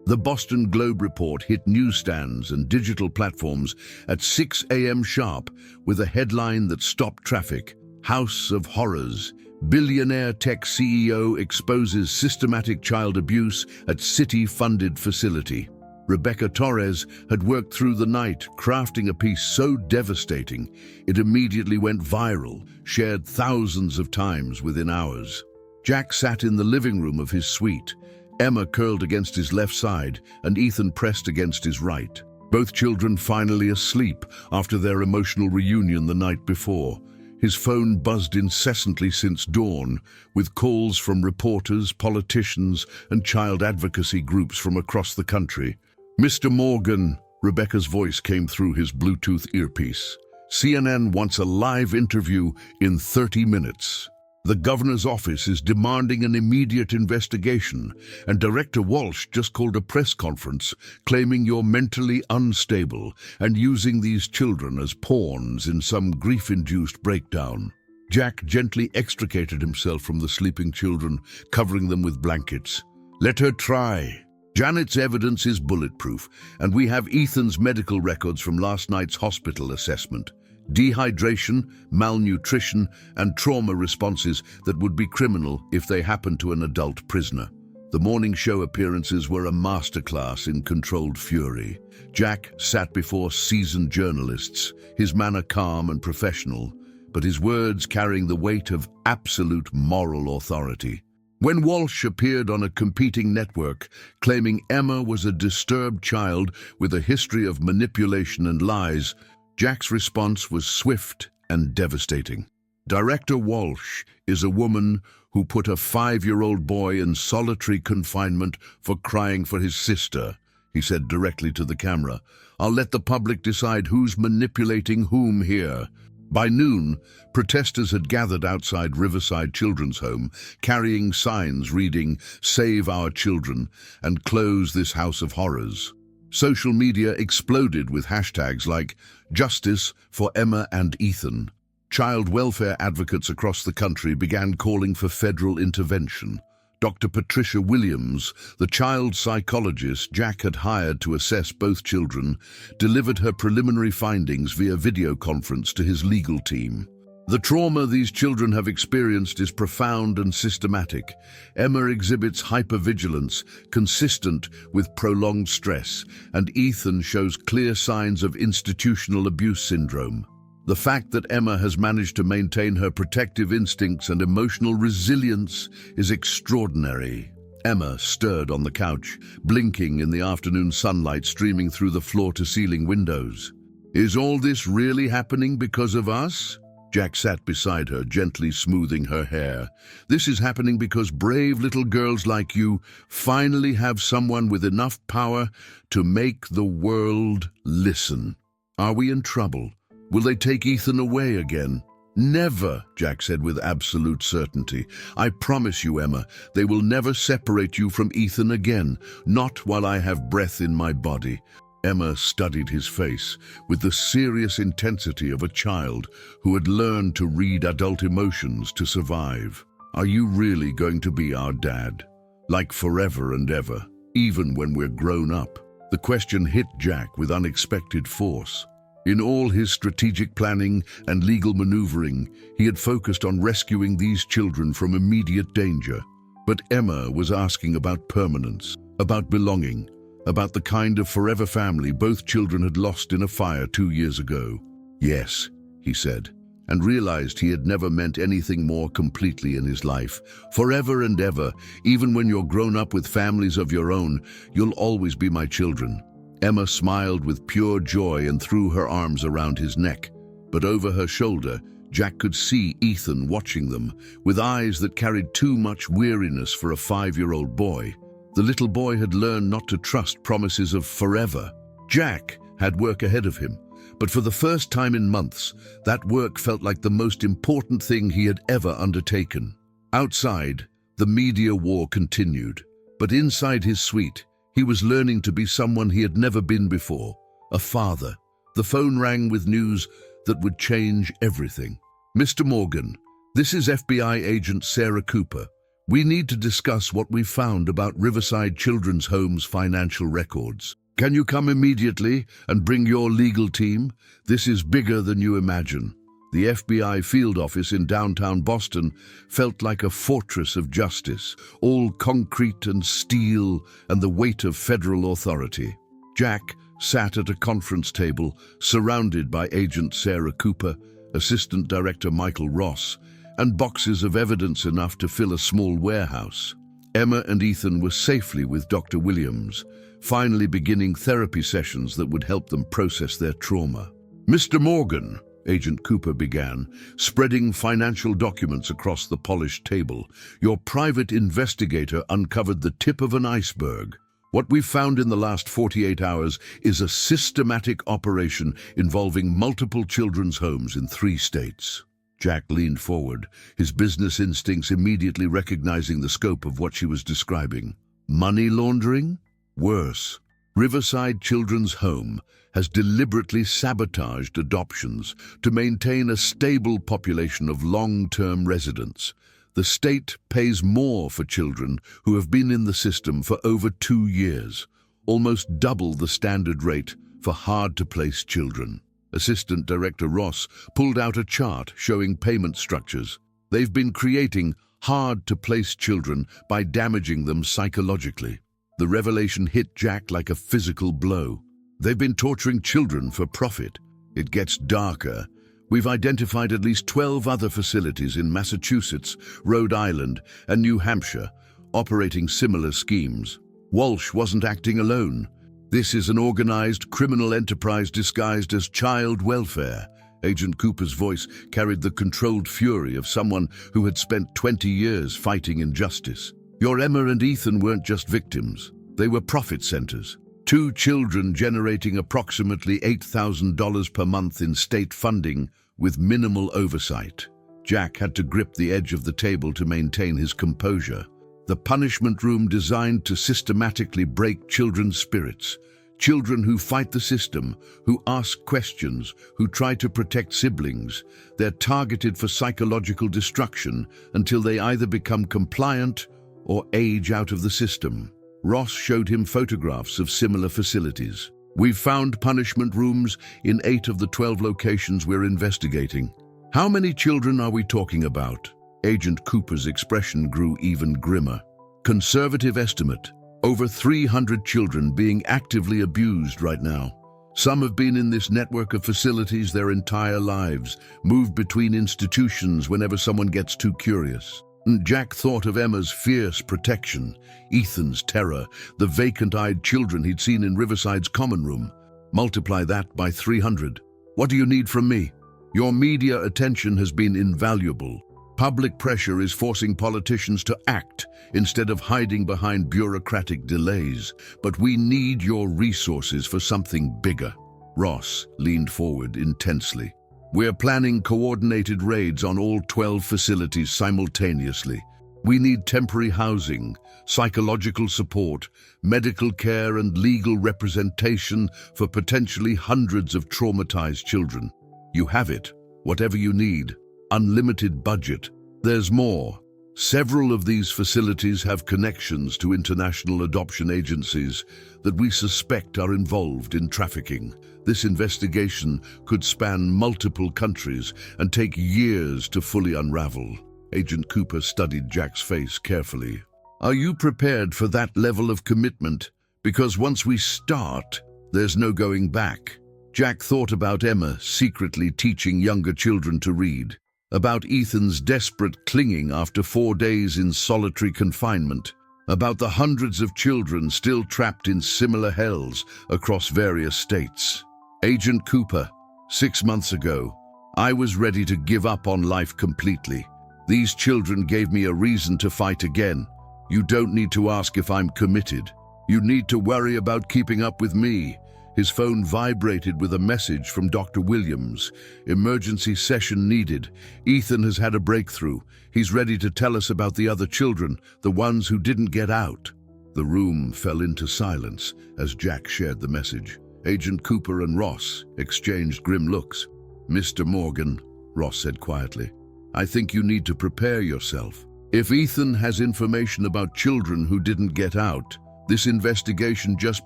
The Boston Globe report hit newsstands and digital platforms at 6 a.m. sharp with a headline that stopped traffic: "House of Horrors. Billionaire tech CEO exposes systematic child abuse at city-funded facility." Rebecca Torres had worked through the night, crafting a piece so devastating, it immediately went viral, shared thousands of times within hours. Jack sat in the living room of his suite, Emma curled against his left side, and Ethan pressed against his right. Both children finally asleep after their emotional reunion the night before. His phone buzzed incessantly since dawn, with calls from reporters, politicians, and child advocacy groups from across the country. "Mr. Morgan," Rebecca's voice came through his Bluetooth earpiece. "CNN wants a live interview in 30 minutes. The governor's office is demanding an immediate investigation, and Director Walsh just called a press conference claiming you're mentally unstable and using these children as pawns in some grief-induced breakdown." Jack gently extricated himself from the sleeping children, covering them with blankets. "Let her try. Janet's evidence is bulletproof, and we have Ethan's medical records from last night's hospital assessment. Dehydration, malnutrition, and trauma responses that would be criminal if they happened to an adult prisoner." The morning show appearances were a masterclass in controlled fury. Jack sat before seasoned journalists, his manner calm and professional, but his words carrying the weight of absolute moral authority. When Walsh appeared on a competing network, claiming Emma was a disturbed child with a history of manipulation and lies, Jack's response was swift and devastating. Director Walsh is a woman who put a 5-year-old boy in solitary confinement for crying for his sister, he said directly to the camera. "I'll let the public decide who's manipulating whom here." By noon, protesters had gathered outside Riverside Children's Home, carrying signs reading, "Save our children," and "Close this house of horrors." Social media exploded with hashtags like "Justice for Emma and Ethan." Child welfare advocates across the country began calling for federal intervention. Dr. Patricia Williams, the child psychologist Jack had hired to assess both children, delivered her preliminary findings via video conference to his legal team. The trauma these children have experienced is profound and systematic. Emma exhibits hypervigilance, consistent with prolonged stress, and Ethan shows clear signs of institutional abuse syndrome. The fact that Emma has managed to maintain her protective instincts and emotional resilience is extraordinary. Emma stirred on the couch, blinking in the afternoon sunlight streaming through the floor-to-ceiling windows. "Is all this really happening because of us?" Jack sat beside her, gently smoothing her hair. "This is happening because brave little girls like you finally have someone with enough power to make the world listen. Are we in trouble? Will they take Ethan away again?" "Never," Jack said with absolute certainty. "I promise you, Emma, they will never separate you from Ethan again, not while I have breath in my body." Emma studied his face with the serious intensity of a child who had learned to read adult emotions to survive. "Are you really going to be our dad? Like forever and ever, even when we're grown up?" The question hit Jack with unexpected force. In all his strategic planning and legal maneuvering, he had focused on rescuing these children from immediate danger. But Emma was asking about permanence, about belonging, about the kind of forever family both children had lost in a fire 2 years ago. "Yes," he said, and realized he had never meant anything more completely in his life. "Forever and ever, even when you're grown up with families of your own, you'll always be my children." Emma smiled with pure joy and threw her arms around his neck. But over her shoulder, Jack could see Ethan watching them, with eyes that carried too much weariness for a 5-year-old boy. The little boy had learned not to trust promises of forever. Jack had work ahead of him, but for the first time in months, that work felt like the most important thing he had ever undertaken. Outside, the media war continued, but inside his suite, he was learning to be someone he had never been before, a father. The phone rang with news that would change everything. "Mr. Morgan, this is FBI agent Sarah Cooper. We need to discuss what we found about Riverside Children's Home's financial records. Can you come immediately and bring your legal team? This is bigger than you imagine." The FBI field office in downtown Boston felt like a fortress of justice, all concrete and steel and the weight of federal authority. Jack sat at a conference table surrounded by Agent Sarah Cooper, Assistant Director Michael Ross, and boxes of evidence enough to fill a small warehouse. Emma and Ethan were safely with Dr. Williams, finally beginning therapy sessions that would help them process their trauma. "Mr. Morgan," Agent Cooper began, spreading financial documents across the polished table, "your private investigator uncovered the tip of an iceberg. What we've found in the last 48 hours is a systematic operation involving multiple children's homes in 3 states. Jack leaned forward, his business instincts immediately recognizing the scope of what she was describing. Money laundering? Worse. Riverside Children's Home has deliberately sabotaged adoptions to maintain a stable population of long-term residents. The state pays more for children who have been in the system for over 2 years, almost double the standard rate for hard-to-place children. Assistant Director Ross pulled out a chart showing payment structures. They've been creating hard-to-place children by damaging them psychologically. The revelation hit Jack like a physical blow. They've been torturing children for profit. It gets darker. We've identified at least 12 other facilities in Massachusetts, Rhode Island, and New Hampshire, operating similar schemes. Walsh wasn't acting alone. This is an organized criminal enterprise disguised as child welfare. Agent Cooper's voice carried the controlled fury of someone who had spent 20 years fighting injustice. Your Emma and Ethan weren't just victims. They were profit centers. 2 children generating approximately $8,000 per month in state funding with minimal oversight. Jack had to grip the edge of the table to maintain his composure. The punishment room designed to systematically break children's spirits. Children who fight the system, who ask questions, who try to protect siblings. They're targeted for psychological destruction until they either become compliant or age out of the system. Ross showed him photographs of similar facilities. We've found punishment rooms in 8 of the 12 locations we're investigating. How many children are we talking about? Agent Cooper's expression grew even grimmer. Conservative estimate, over 300 children being actively abused right now. Some have been in this network of facilities their entire lives, moved between institutions whenever someone gets too curious. Jack thought of Emma's fierce protection, Ethan's terror, the vacant-eyed children he'd seen in Riverside's common room. Multiply that by 300. What do you need from me? Your media attention has been invaluable. Public pressure is forcing politicians to act instead of hiding behind bureaucratic delays. But we need your resources for something bigger. Ross leaned forward intensely. We're planning coordinated raids on all 12 facilities simultaneously. We need temporary housing, psychological support, medical care, and legal representation for potentially hundreds of traumatized children. You have it, whatever you need. Unlimited budget. There's more. Several of these facilities have connections to international adoption agencies that we suspect are involved in trafficking. This investigation could span multiple countries and take years to fully unravel. Agent Cooper studied Jack's face carefully. Are you prepared for that level of commitment? Because once we start, there's no going back. Jack thought about Emma secretly teaching younger children to read, about Ethan's desperate clinging after 4 days in solitary confinement, about the hundreds of children still trapped in similar hells across various states. Agent Cooper, 6 months ago, I was ready to give up on life completely. These children gave me a reason to fight again. You don't need to ask if I'm committed. You need to worry about keeping up with me. His phone vibrated with a message from Dr. Williams. Emergency session needed. Ethan has had a breakthrough. He's ready to tell us about the other children, the ones who didn't get out. The room fell into silence as Jack shared the message. Agent Cooper and Ross exchanged grim looks. Mr. Morgan, Ross said quietly, I think you need to prepare yourself. If Ethan has information about children who didn't get out, this investigation just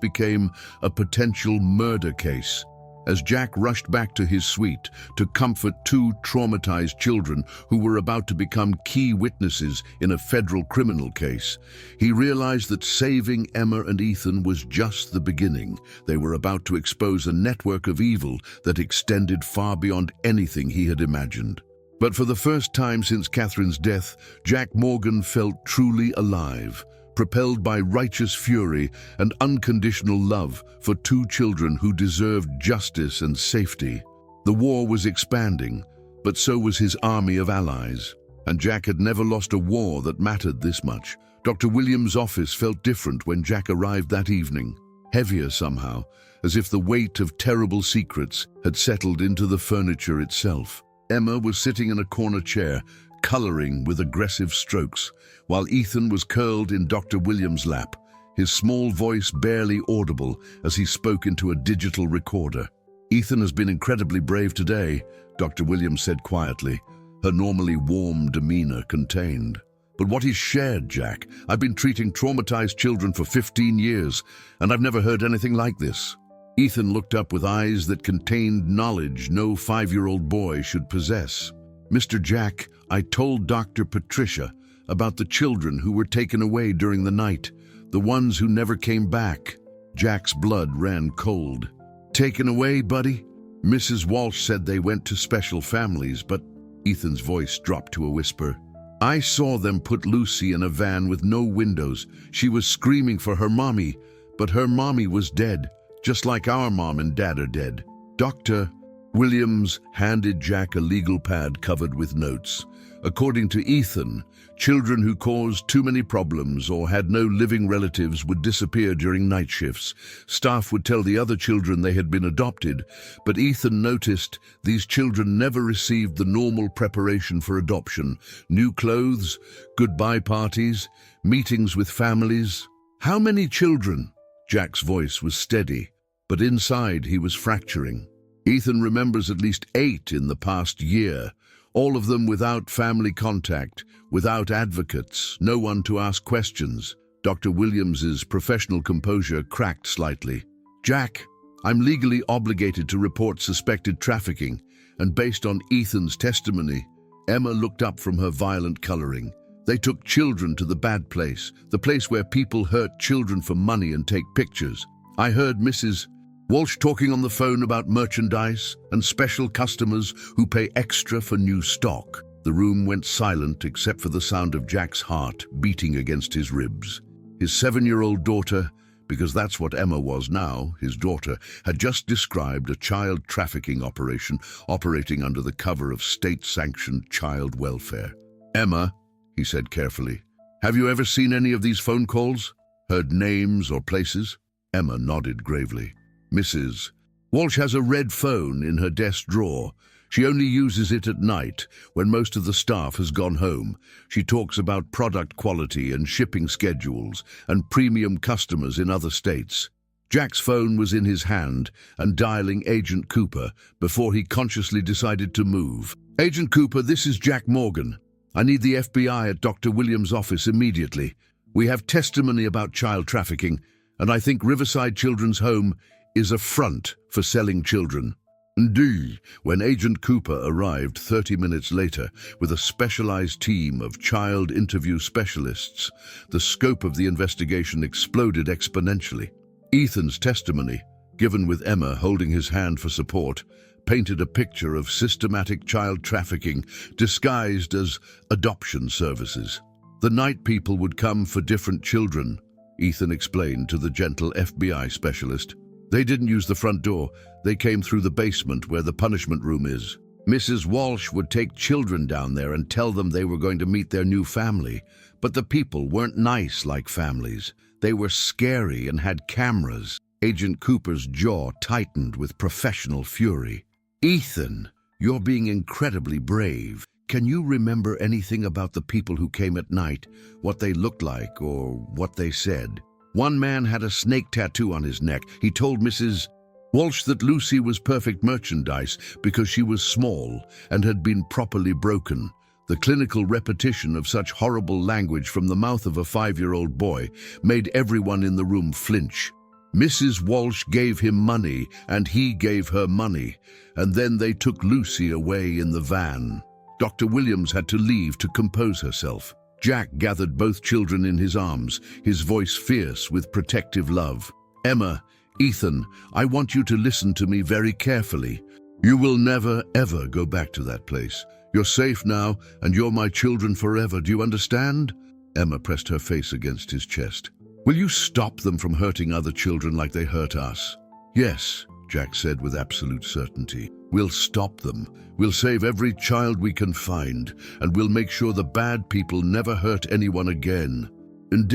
became a potential murder case. As Jack rushed back to his suite to comfort 2 traumatized children who were about to become key witnesses in a federal criminal case, he realized that saving Emma and Ethan was just the beginning. They were about to expose a network of evil that extended far beyond anything he had imagined. But for the first time since Catherine's death, Jack Morgan felt truly alive, propelled by righteous fury and unconditional love for 2 children who deserved justice and safety. The war was expanding, but so was his army of allies, and Jack had never lost a war that mattered this much. Dr. Williams' office felt different when Jack arrived that evening, heavier somehow, as if the weight of terrible secrets had settled into the furniture itself. Emma was sitting in a corner chair, coloring with aggressive strokes, while Ethan was curled in Dr. Williams' lap, his small voice barely audible as he spoke into a digital recorder. Ethan has been incredibly brave today, Dr. Williams said quietly, her normally warm demeanor contained. But what he's shared, Jack, I've been treating traumatized children for 15 years, and I've never heard anything like this. Ethan looked up with eyes that contained knowledge no 5-year-old boy should possess. Mr. Jack, I told Dr. Patricia about the children who were taken away during the night, the ones who never came back. Jack's blood ran cold. Taken away, buddy? Mrs. Walsh said they went to special families, but Ethan's voice dropped to a whisper. I saw them put Lucy in a van with no windows. She was screaming for her mommy, but her mommy was dead, just like our mom and dad are dead. Dr. Williams handed Jack a legal pad covered with notes. According to Ethan, children who caused too many problems or had no living relatives would disappear during night shifts. Staff would tell the other children they had been adopted, but Ethan noticed these children never received the normal preparation for adoption. New clothes, goodbye parties, meetings with families. How many children? Jack's voice was steady, but inside he was fracturing. Ethan remembers at least 8 in the past year, all of them without family contact, without advocates, no one to ask questions. Dr. Williams's professional composure cracked slightly. Jack, I'm legally obligated to report suspected trafficking, and based on Ethan's testimony, Emma looked up from her violent coloring. They took children to the bad place, the place where people hurt children for money and take pictures. I heard Mrs. Walsh talking on the phone about merchandise and special customers who pay extra for new stock. The room went silent except for the sound of Jack's heart beating against his ribs. His 7-year-old daughter, because that's what Emma was now, his daughter, had just described a child trafficking operation operating under the cover of state-sanctioned child welfare. "Emma," he said carefully, "have you ever seen any of these phone calls? Heard names or places?" Emma nodded gravely. "Mrs. Walsh has a red phone in her desk drawer. She only uses it at night, when most of the staff has gone home. She talks about product quality and shipping schedules and premium customers in other states." Jack's phone was in his hand and dialing Agent Cooper before he consciously decided to move. "Agent Cooper, this is Jack Morgan. I need the FBI at Dr. Williams' office immediately. We have testimony about child trafficking, and I think Riverside Children's Home is a front for selling children." Indeed, when Agent Cooper arrived 30 minutes later with a specialized team of child interview specialists, the scope of the investigation exploded exponentially. Ethan's testimony, given with Emma holding his hand for support, painted a picture of systematic child trafficking disguised as adoption services. The night people would come for different children, Ethan explained to the gentle FBI specialist. They didn't use the front door. They came through the basement where the punishment room is. Mrs. Walsh would take children down there and tell them they were going to meet their new family. But the people weren't nice like families. They were scary and had cameras. Agent Cooper's jaw tightened with professional fury. "Ethan, you're being incredibly brave. Can you remember anything about the people who came at night, what they looked like or what they said?" "One man had a snake tattoo on his neck. He told Mrs. Walsh that Lucy was perfect merchandise because she was small and had been properly broken. The clinical repetition of such horrible language from the mouth of a 5-year-old boy made everyone in the room flinch. Mrs. Walsh gave him money and he gave her money, and then they took Lucy away in the van. Dr. Williams had to leave to compose herself. Jack gathered both children in his arms, his voice fierce with protective love. "Emma, Ethan, I want you to listen to me very carefully. You will never, ever go back to that place. You're safe now, and you're my children forever. Do you understand?" Emma pressed her face against his chest. "Will you stop them from hurting other children like they hurt us?" "Yes," Jack said with absolute certainty. "We'll stop them. We'll save every child we can find, and we'll make sure the bad people never hurt anyone again." And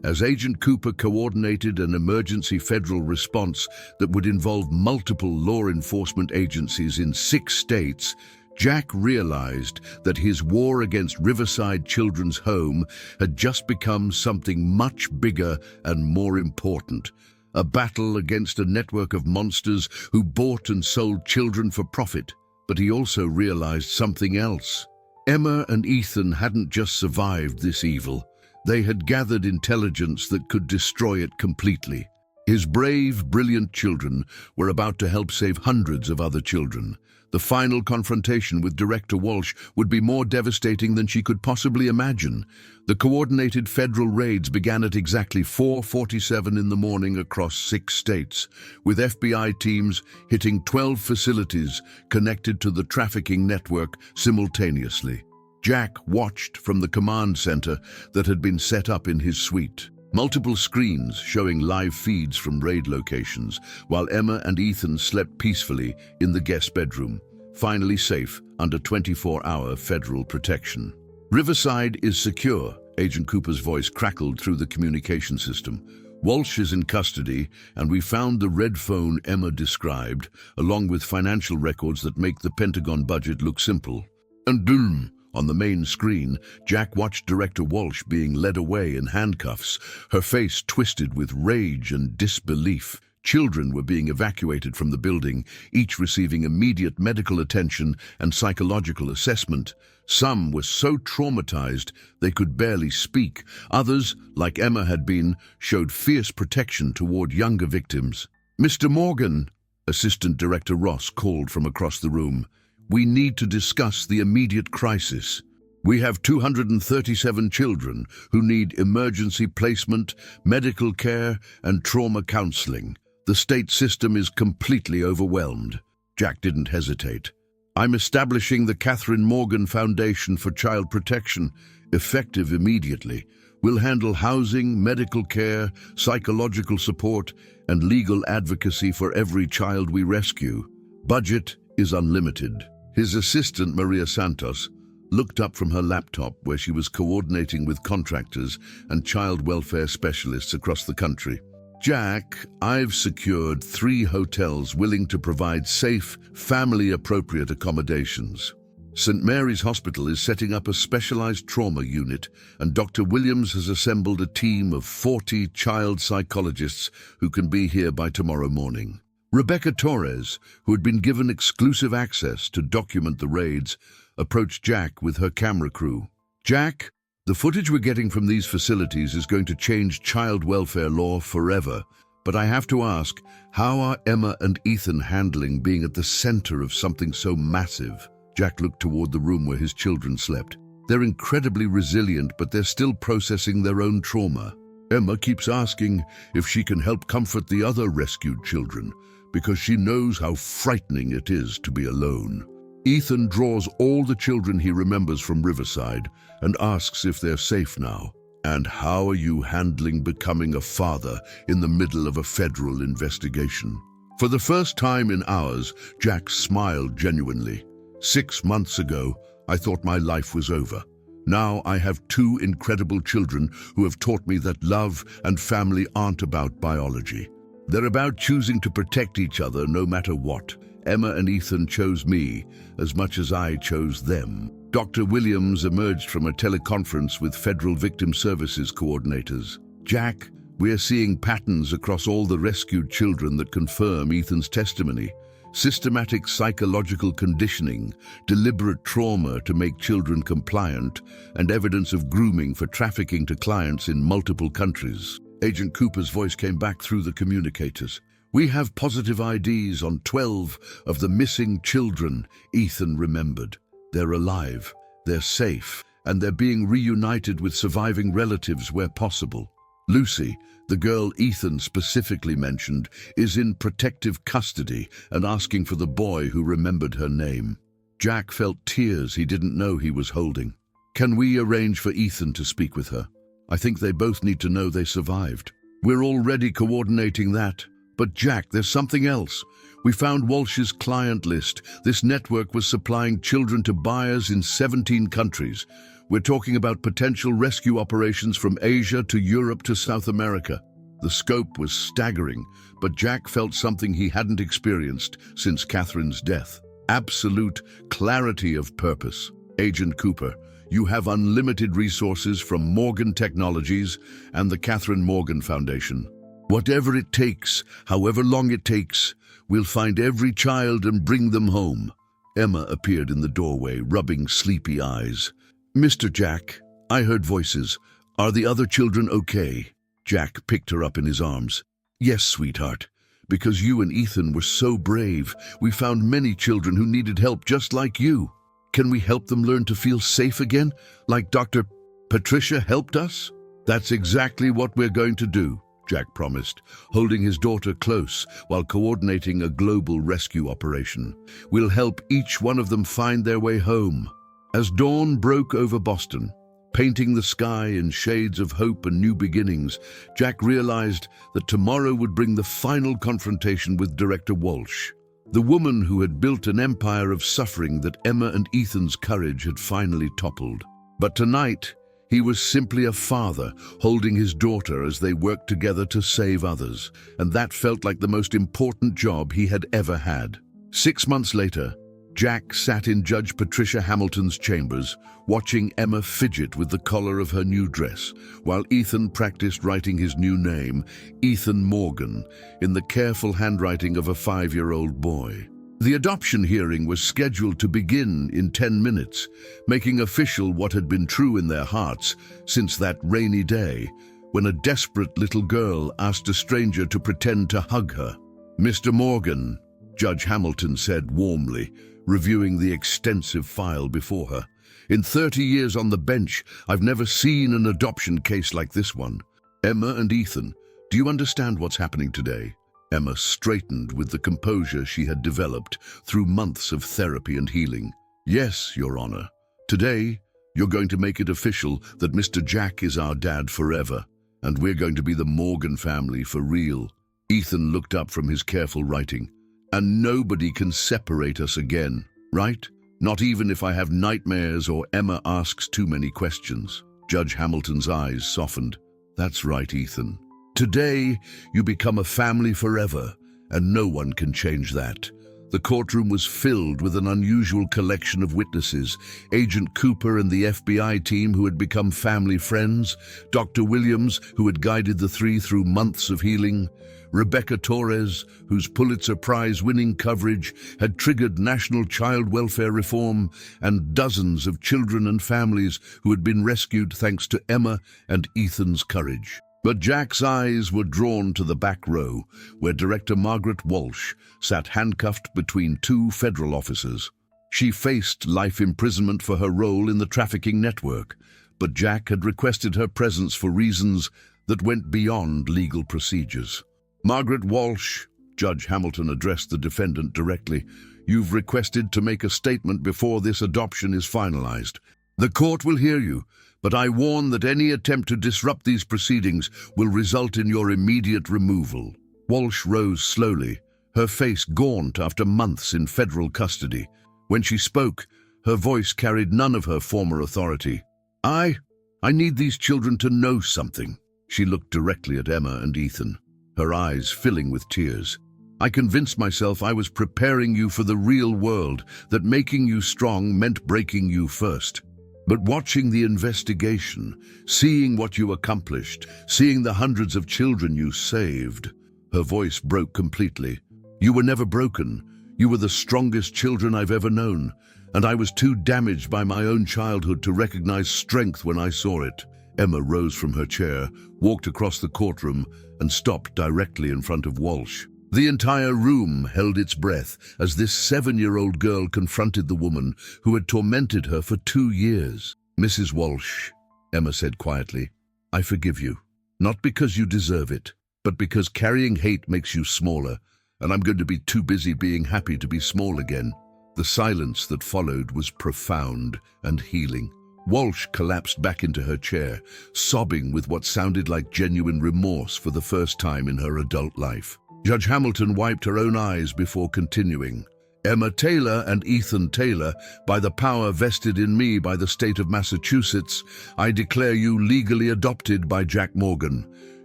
as Agent Cooper coordinated an emergency federal response that would involve multiple law enforcement agencies in 6 states, Jack realized that his war against Riverside Children's Home had just become something much bigger and more important. A battle against a network of monsters who bought and sold children for profit. But he also realized something else. Emma and Ethan hadn't just survived this evil. They had gathered intelligence that could destroy it completely. His brave, brilliant children were about to help save hundreds of other children. The final confrontation with Director Walsh would be more devastating than she could possibly imagine. The coordinated federal raids began at exactly 4:47 in the morning across 6 states, with FBI teams hitting 12 facilities connected to the trafficking network simultaneously. Jack watched from the command center that had been set up in his suite. Multiple screens showing live feeds from raid locations, while Emma and Ethan slept peacefully in the guest bedroom, finally safe under 24-hour federal protection. "Riverside is secure," Agent Cooper's voice crackled through the communication system. "Walsh is in custody, and we found the red phone Emma described, along with financial records that make the Pentagon budget look simple." And boom! On the main screen, Jack watched Director Walsh being led away in handcuffs, her face twisted with rage and disbelief. Children were being evacuated from the building, each receiving immediate medical attention and psychological assessment. Some were so traumatized they could barely speak. Others, like Emma had been, showed fierce protection toward younger victims. "Mr. Morgan," Assistant Director Ross called from across the room. "We need to discuss the immediate crisis. We have 237 children who need emergency placement, medical care, and trauma counseling. The state system is completely overwhelmed." Jack didn't hesitate. "I'm establishing the Catherine Morgan Foundation for Child Protection, effective immediately. We'll handle housing, medical care, psychological support, and legal advocacy for every child we rescue. Budget is unlimited." His assistant, Maria Santos, looked up from her laptop where she was coordinating with contractors and child welfare specialists across the country. "Jack, I've secured 3 hotels willing to provide safe, family-appropriate accommodations. St. Mary's Hospital is setting up a specialized trauma unit, and Dr. Williams has assembled a team of 40 child psychologists who can be here by tomorrow morning." Rebecca Torres, who had been given exclusive access to document the raids, approached Jack with her camera crew. "Jack, the footage we're getting from these facilities is going to change child welfare law forever. But I have to ask, how are Emma and Ethan handling being at the center of something so massive?" Jack looked toward the room where his children slept. "They're incredibly resilient, but they're still processing their own trauma. Emma keeps asking if she can help comfort the other rescued children, because she knows how frightening it is to be alone. Ethan draws all the children he remembers from Riverside and asks if they're safe now. And how are you handling becoming a father in the middle of a federal investigation?" For the first time in hours, Jack smiled genuinely. "6 months ago, I thought my life was over. Now I have 2 incredible children who have taught me that love and family aren't about biology. They're about choosing to protect each other no matter what. Emma and Ethan chose me as much as I chose them." Dr. Williams emerged from a teleconference with Federal Victim Services coordinators. "Jack, we're seeing patterns across all the rescued children that confirm Ethan's testimony. Systematic psychological conditioning, deliberate trauma to make children compliant, and evidence of grooming for trafficking to clients in multiple countries." Agent Cooper's voice came back through the communicators. "We have positive IDs on 12 of the missing children Ethan remembered. They're alive, they're safe, and they're being reunited with surviving relatives where possible. Lucy, the girl Ethan specifically mentioned, is in protective custody and asking for the boy who remembered her name." Jack felt tears he didn't know he was holding. "Can we arrange for Ethan to speak with her? I think they both need to know they survived." "We're already coordinating that. But Jack, there's something else. We found Walsh's client list. This network was supplying children to buyers in 17 countries. We're talking about potential rescue operations from Asia to Europe to South America." The scope was staggering, but Jack felt something he hadn't experienced since Catherine's death. Absolute clarity of purpose. "Agent Cooper, you have unlimited resources from Morgan Technologies and the Catherine Morgan Foundation. Whatever it takes, however long it takes, we'll find every child and bring them home." Emma appeared in the doorway, rubbing sleepy eyes. "Mr. Jack, I heard voices. Are the other children okay?" Jack picked her up in his arms. "Yes, sweetheart. Because you and Ethan were so brave, we found many children who needed help just like you. Can we help them learn to feel safe again, like Dr. Patricia helped us?" "That's exactly what we're going to do," Jack promised, holding his daughter close while coordinating a global rescue operation. "We'll help each one of them find their way home." As dawn broke over Boston, painting the sky in shades of hope and new beginnings, Jack realized that tomorrow would bring the final confrontation with Director Walsh, the woman who had built an empire of suffering that Emma and Ethan's courage had finally toppled. But tonight, he was simply a father holding his daughter as they worked together to save others, and that felt like the most important job he had ever had. 6 months later, Jack sat in Judge Patricia Hamilton's chambers, watching Emma fidget with the collar of her new dress, while Ethan practiced writing his new name, Ethan Morgan, in the careful handwriting of a 5-year-old boy. The adoption hearing was scheduled to begin in 10 minutes, making official what had been true in their hearts since that rainy day, when a desperate little girl asked a stranger to pretend to hug her. "Mr. Morgan," Judge Hamilton said warmly, reviewing the extensive file before her. In 30 years on the bench, I've never seen an adoption case like this one. Emma and Ethan, do you understand what's happening today? Emma straightened with the composure she had developed through months of therapy and healing. Yes, Your Honor. Today, you're going to make it official that Mr. Jack is our dad forever, and we're going to be the Morgan family for real. Ethan looked up from his careful writing. And nobody can separate us again, right? Not even if I have nightmares or Emma asks too many questions. Judge Hamilton's eyes softened. That's right, Ethan. Today, you become a family forever, and no one can change that. The courtroom was filled with an unusual collection of witnesses. Agent Cooper and the FBI team who had become family friends, Dr. Williams, who had guided the three through months of healing, Rebecca Torres, whose Pulitzer Prize-winning coverage had triggered national child welfare reform, and dozens of children and families who had been rescued thanks to Emma and Ethan's courage. But Jack's eyes were drawn to the back row, where Director Margaret Walsh sat handcuffed between two federal officers. She faced life imprisonment for her role in the trafficking network, but Jack had requested her presence for reasons that went beyond legal procedures. Margaret Walsh, Judge Hamilton addressed the defendant directly, you've requested to make a statement before this adoption is finalized. The court will hear you, but I warn that any attempt to disrupt these proceedings will result in your immediate removal. Walsh rose slowly, her face gaunt after months in federal custody. When she spoke, her voice carried none of her former authority. I need these children to know something. She looked directly at Emma and Ethan, her eyes filling with tears. I convinced myself I was preparing you for the real world, that making you strong meant breaking you first. But watching the investigation, seeing what you accomplished, seeing the hundreds of children you saved, her voice broke completely. You were never broken. You were the strongest children I've ever known, and I was too damaged by my own childhood to recognize strength when I saw it. Emma rose from her chair, walked across the courtroom, and stopped directly in front of Walsh. The entire room held its breath as this 7-year-old girl confronted the woman who had tormented her for 2 years. Mrs. Walsh, Emma said quietly, I forgive you. Not because you deserve it, but because carrying hate makes you smaller, and I'm going to be too busy being happy to be small again. The silence that followed was profound and healing. Walsh collapsed back into her chair, sobbing with what sounded like genuine remorse for the first time in her adult life. Judge Hamilton wiped her own eyes before continuing. Emma Taylor and Ethan Taylor, by the power vested in me by the state of Massachusetts, I declare you legally adopted by Jack Morgan.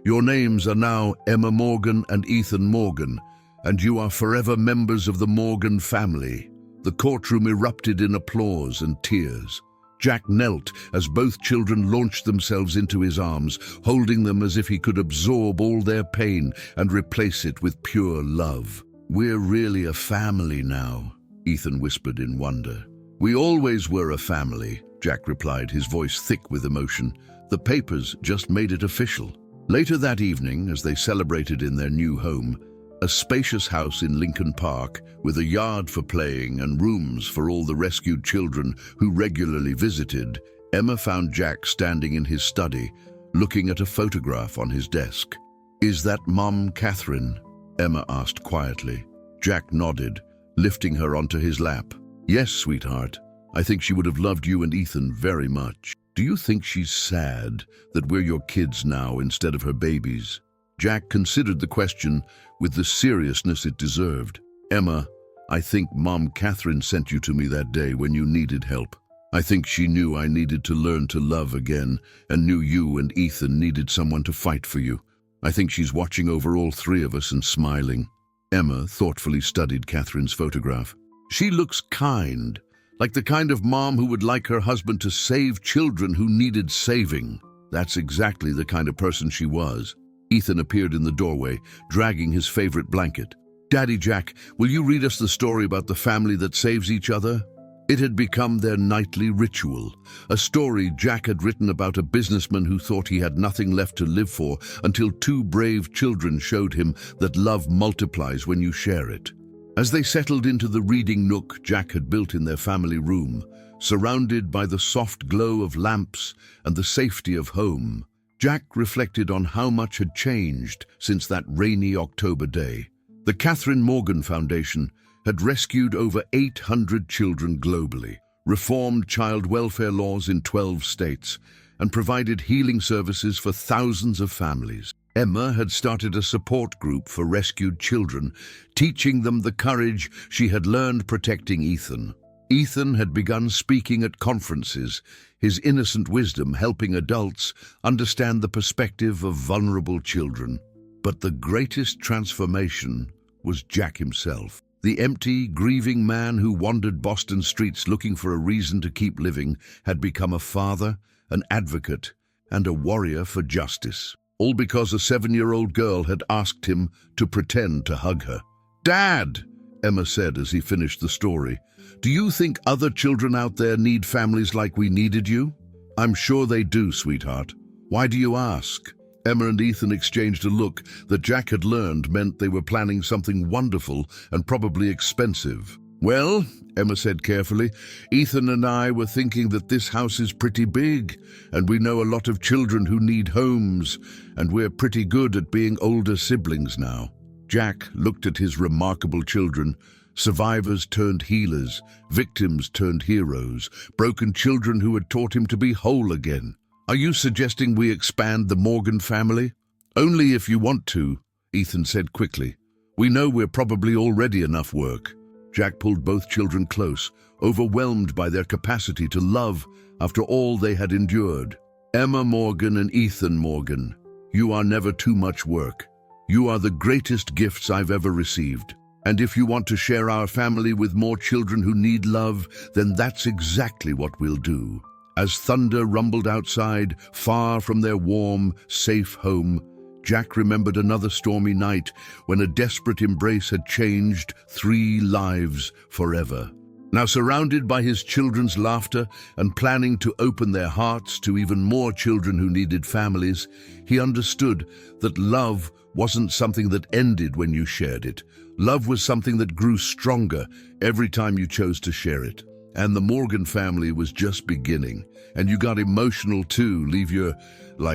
Your names are now Emma Morgan and Ethan Morgan, and you are forever members of the Morgan family. The courtroom erupted in applause and tears. Jack knelt as both children launched themselves into his arms, holding them as if he could absorb all their pain and replace it with pure love. We're really a family now, Ethan whispered in wonder. We always were a family, Jack replied, his voice thick with emotion. The papers just made it official. Later that evening, as they celebrated in their new home, a spacious house in Lincoln Park with a yard for playing and rooms for all the rescued children who regularly visited, Emma found Jack standing in his study, looking at a photograph on his desk. Is that Mom Catherine? Emma asked quietly. Jack nodded, lifting her onto his lap. Yes, sweetheart. I think she would have loved you and Ethan very much. Do you think she's sad that we're your kids now instead of her babies? Jack considered the question with the seriousness it deserved. Emma, I think Mom Catherine sent you to me that day when you needed help. I think she knew I needed to learn to love again and knew you and Ethan needed someone to fight for you. I think she's watching over all three of us and smiling. Emma thoughtfully studied Catherine's photograph. She looks kind, like the kind of mom who would like her husband to save children who needed saving. That's exactly the kind of person she was. Ethan appeared in the doorway, dragging his favorite blanket. Daddy Jack, will you read us the story about the family that saves each other? It had become their nightly ritual, a story Jack had written about a businessman who thought he had nothing left to live for until 2 brave children showed him that love multiplies when you share it. As they settled into the reading nook Jack had built in their family room, surrounded by the soft glow of lamps and the safety of home, Jack reflected on how much had changed since that rainy October day. The Catherine Morgan Foundation had rescued over 800 children globally, reformed child welfare laws in 12 states, and provided healing services for thousands of families. Emma had started a support group for rescued children, teaching them the courage she had learned protecting Ethan. Ethan had begun speaking at conferences, his innocent wisdom helping adults understand the perspective of vulnerable children. But the greatest transformation was Jack himself. The empty, grieving man who wandered Boston streets looking for a reason to keep living had become a father, an advocate, and a warrior for justice. All because a 7-year-old girl had asked him to pretend to hug her. "Dad," Emma said as he finished the story, "do you think other children out there need families like we needed you?" "I'm sure they do, sweetheart. Why do you ask?" Emma and Ethan exchanged a look that Jack had learned meant they were planning something wonderful and probably expensive. "Well," Emma said carefully, "Ethan and I were thinking that this house is pretty big, and we know a lot of children who need homes, and we're pretty good at being older siblings now." Jack looked at his remarkable children, survivors turned healers, victims turned heroes, broken children who had taught him to be whole again. "Are you suggesting we expand the Morgan family?" "Only if you want to," Ethan said quickly. "We know we're probably already enough work." Jack pulled both children close, overwhelmed by their capacity to love after all they had endured. "Emma Morgan and Ethan Morgan, you are never too much work. You are the greatest gifts I've ever received. And if you want to share our family with more children who need love, then that's exactly what we'll do." As thunder rumbled outside, far from their warm, safe home, Jack remembered another stormy night when a desperate embrace had changed 3 lives forever. Now surrounded by his children's laughter and planning to open their hearts to even more children who needed families, he understood that love wasn't something that ended when you shared it. Love was something that grew stronger every time you chose to share it. And the Morgan family was just beginning. And you got emotional too,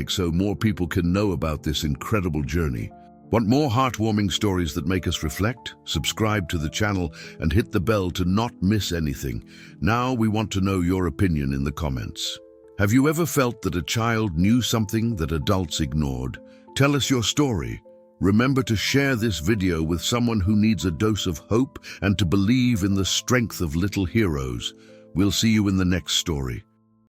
so more people can know about this incredible journey. Want more heartwarming stories that make us reflect? Subscribe to the channel and hit the bell to not miss anything. Now we want to know your opinion in the comments. Have you ever felt that a child knew something that adults ignored? Tell us your story. Remember to share this video with someone who needs a dose of hope and to believe in the strength of little heroes. We'll see you in the next story.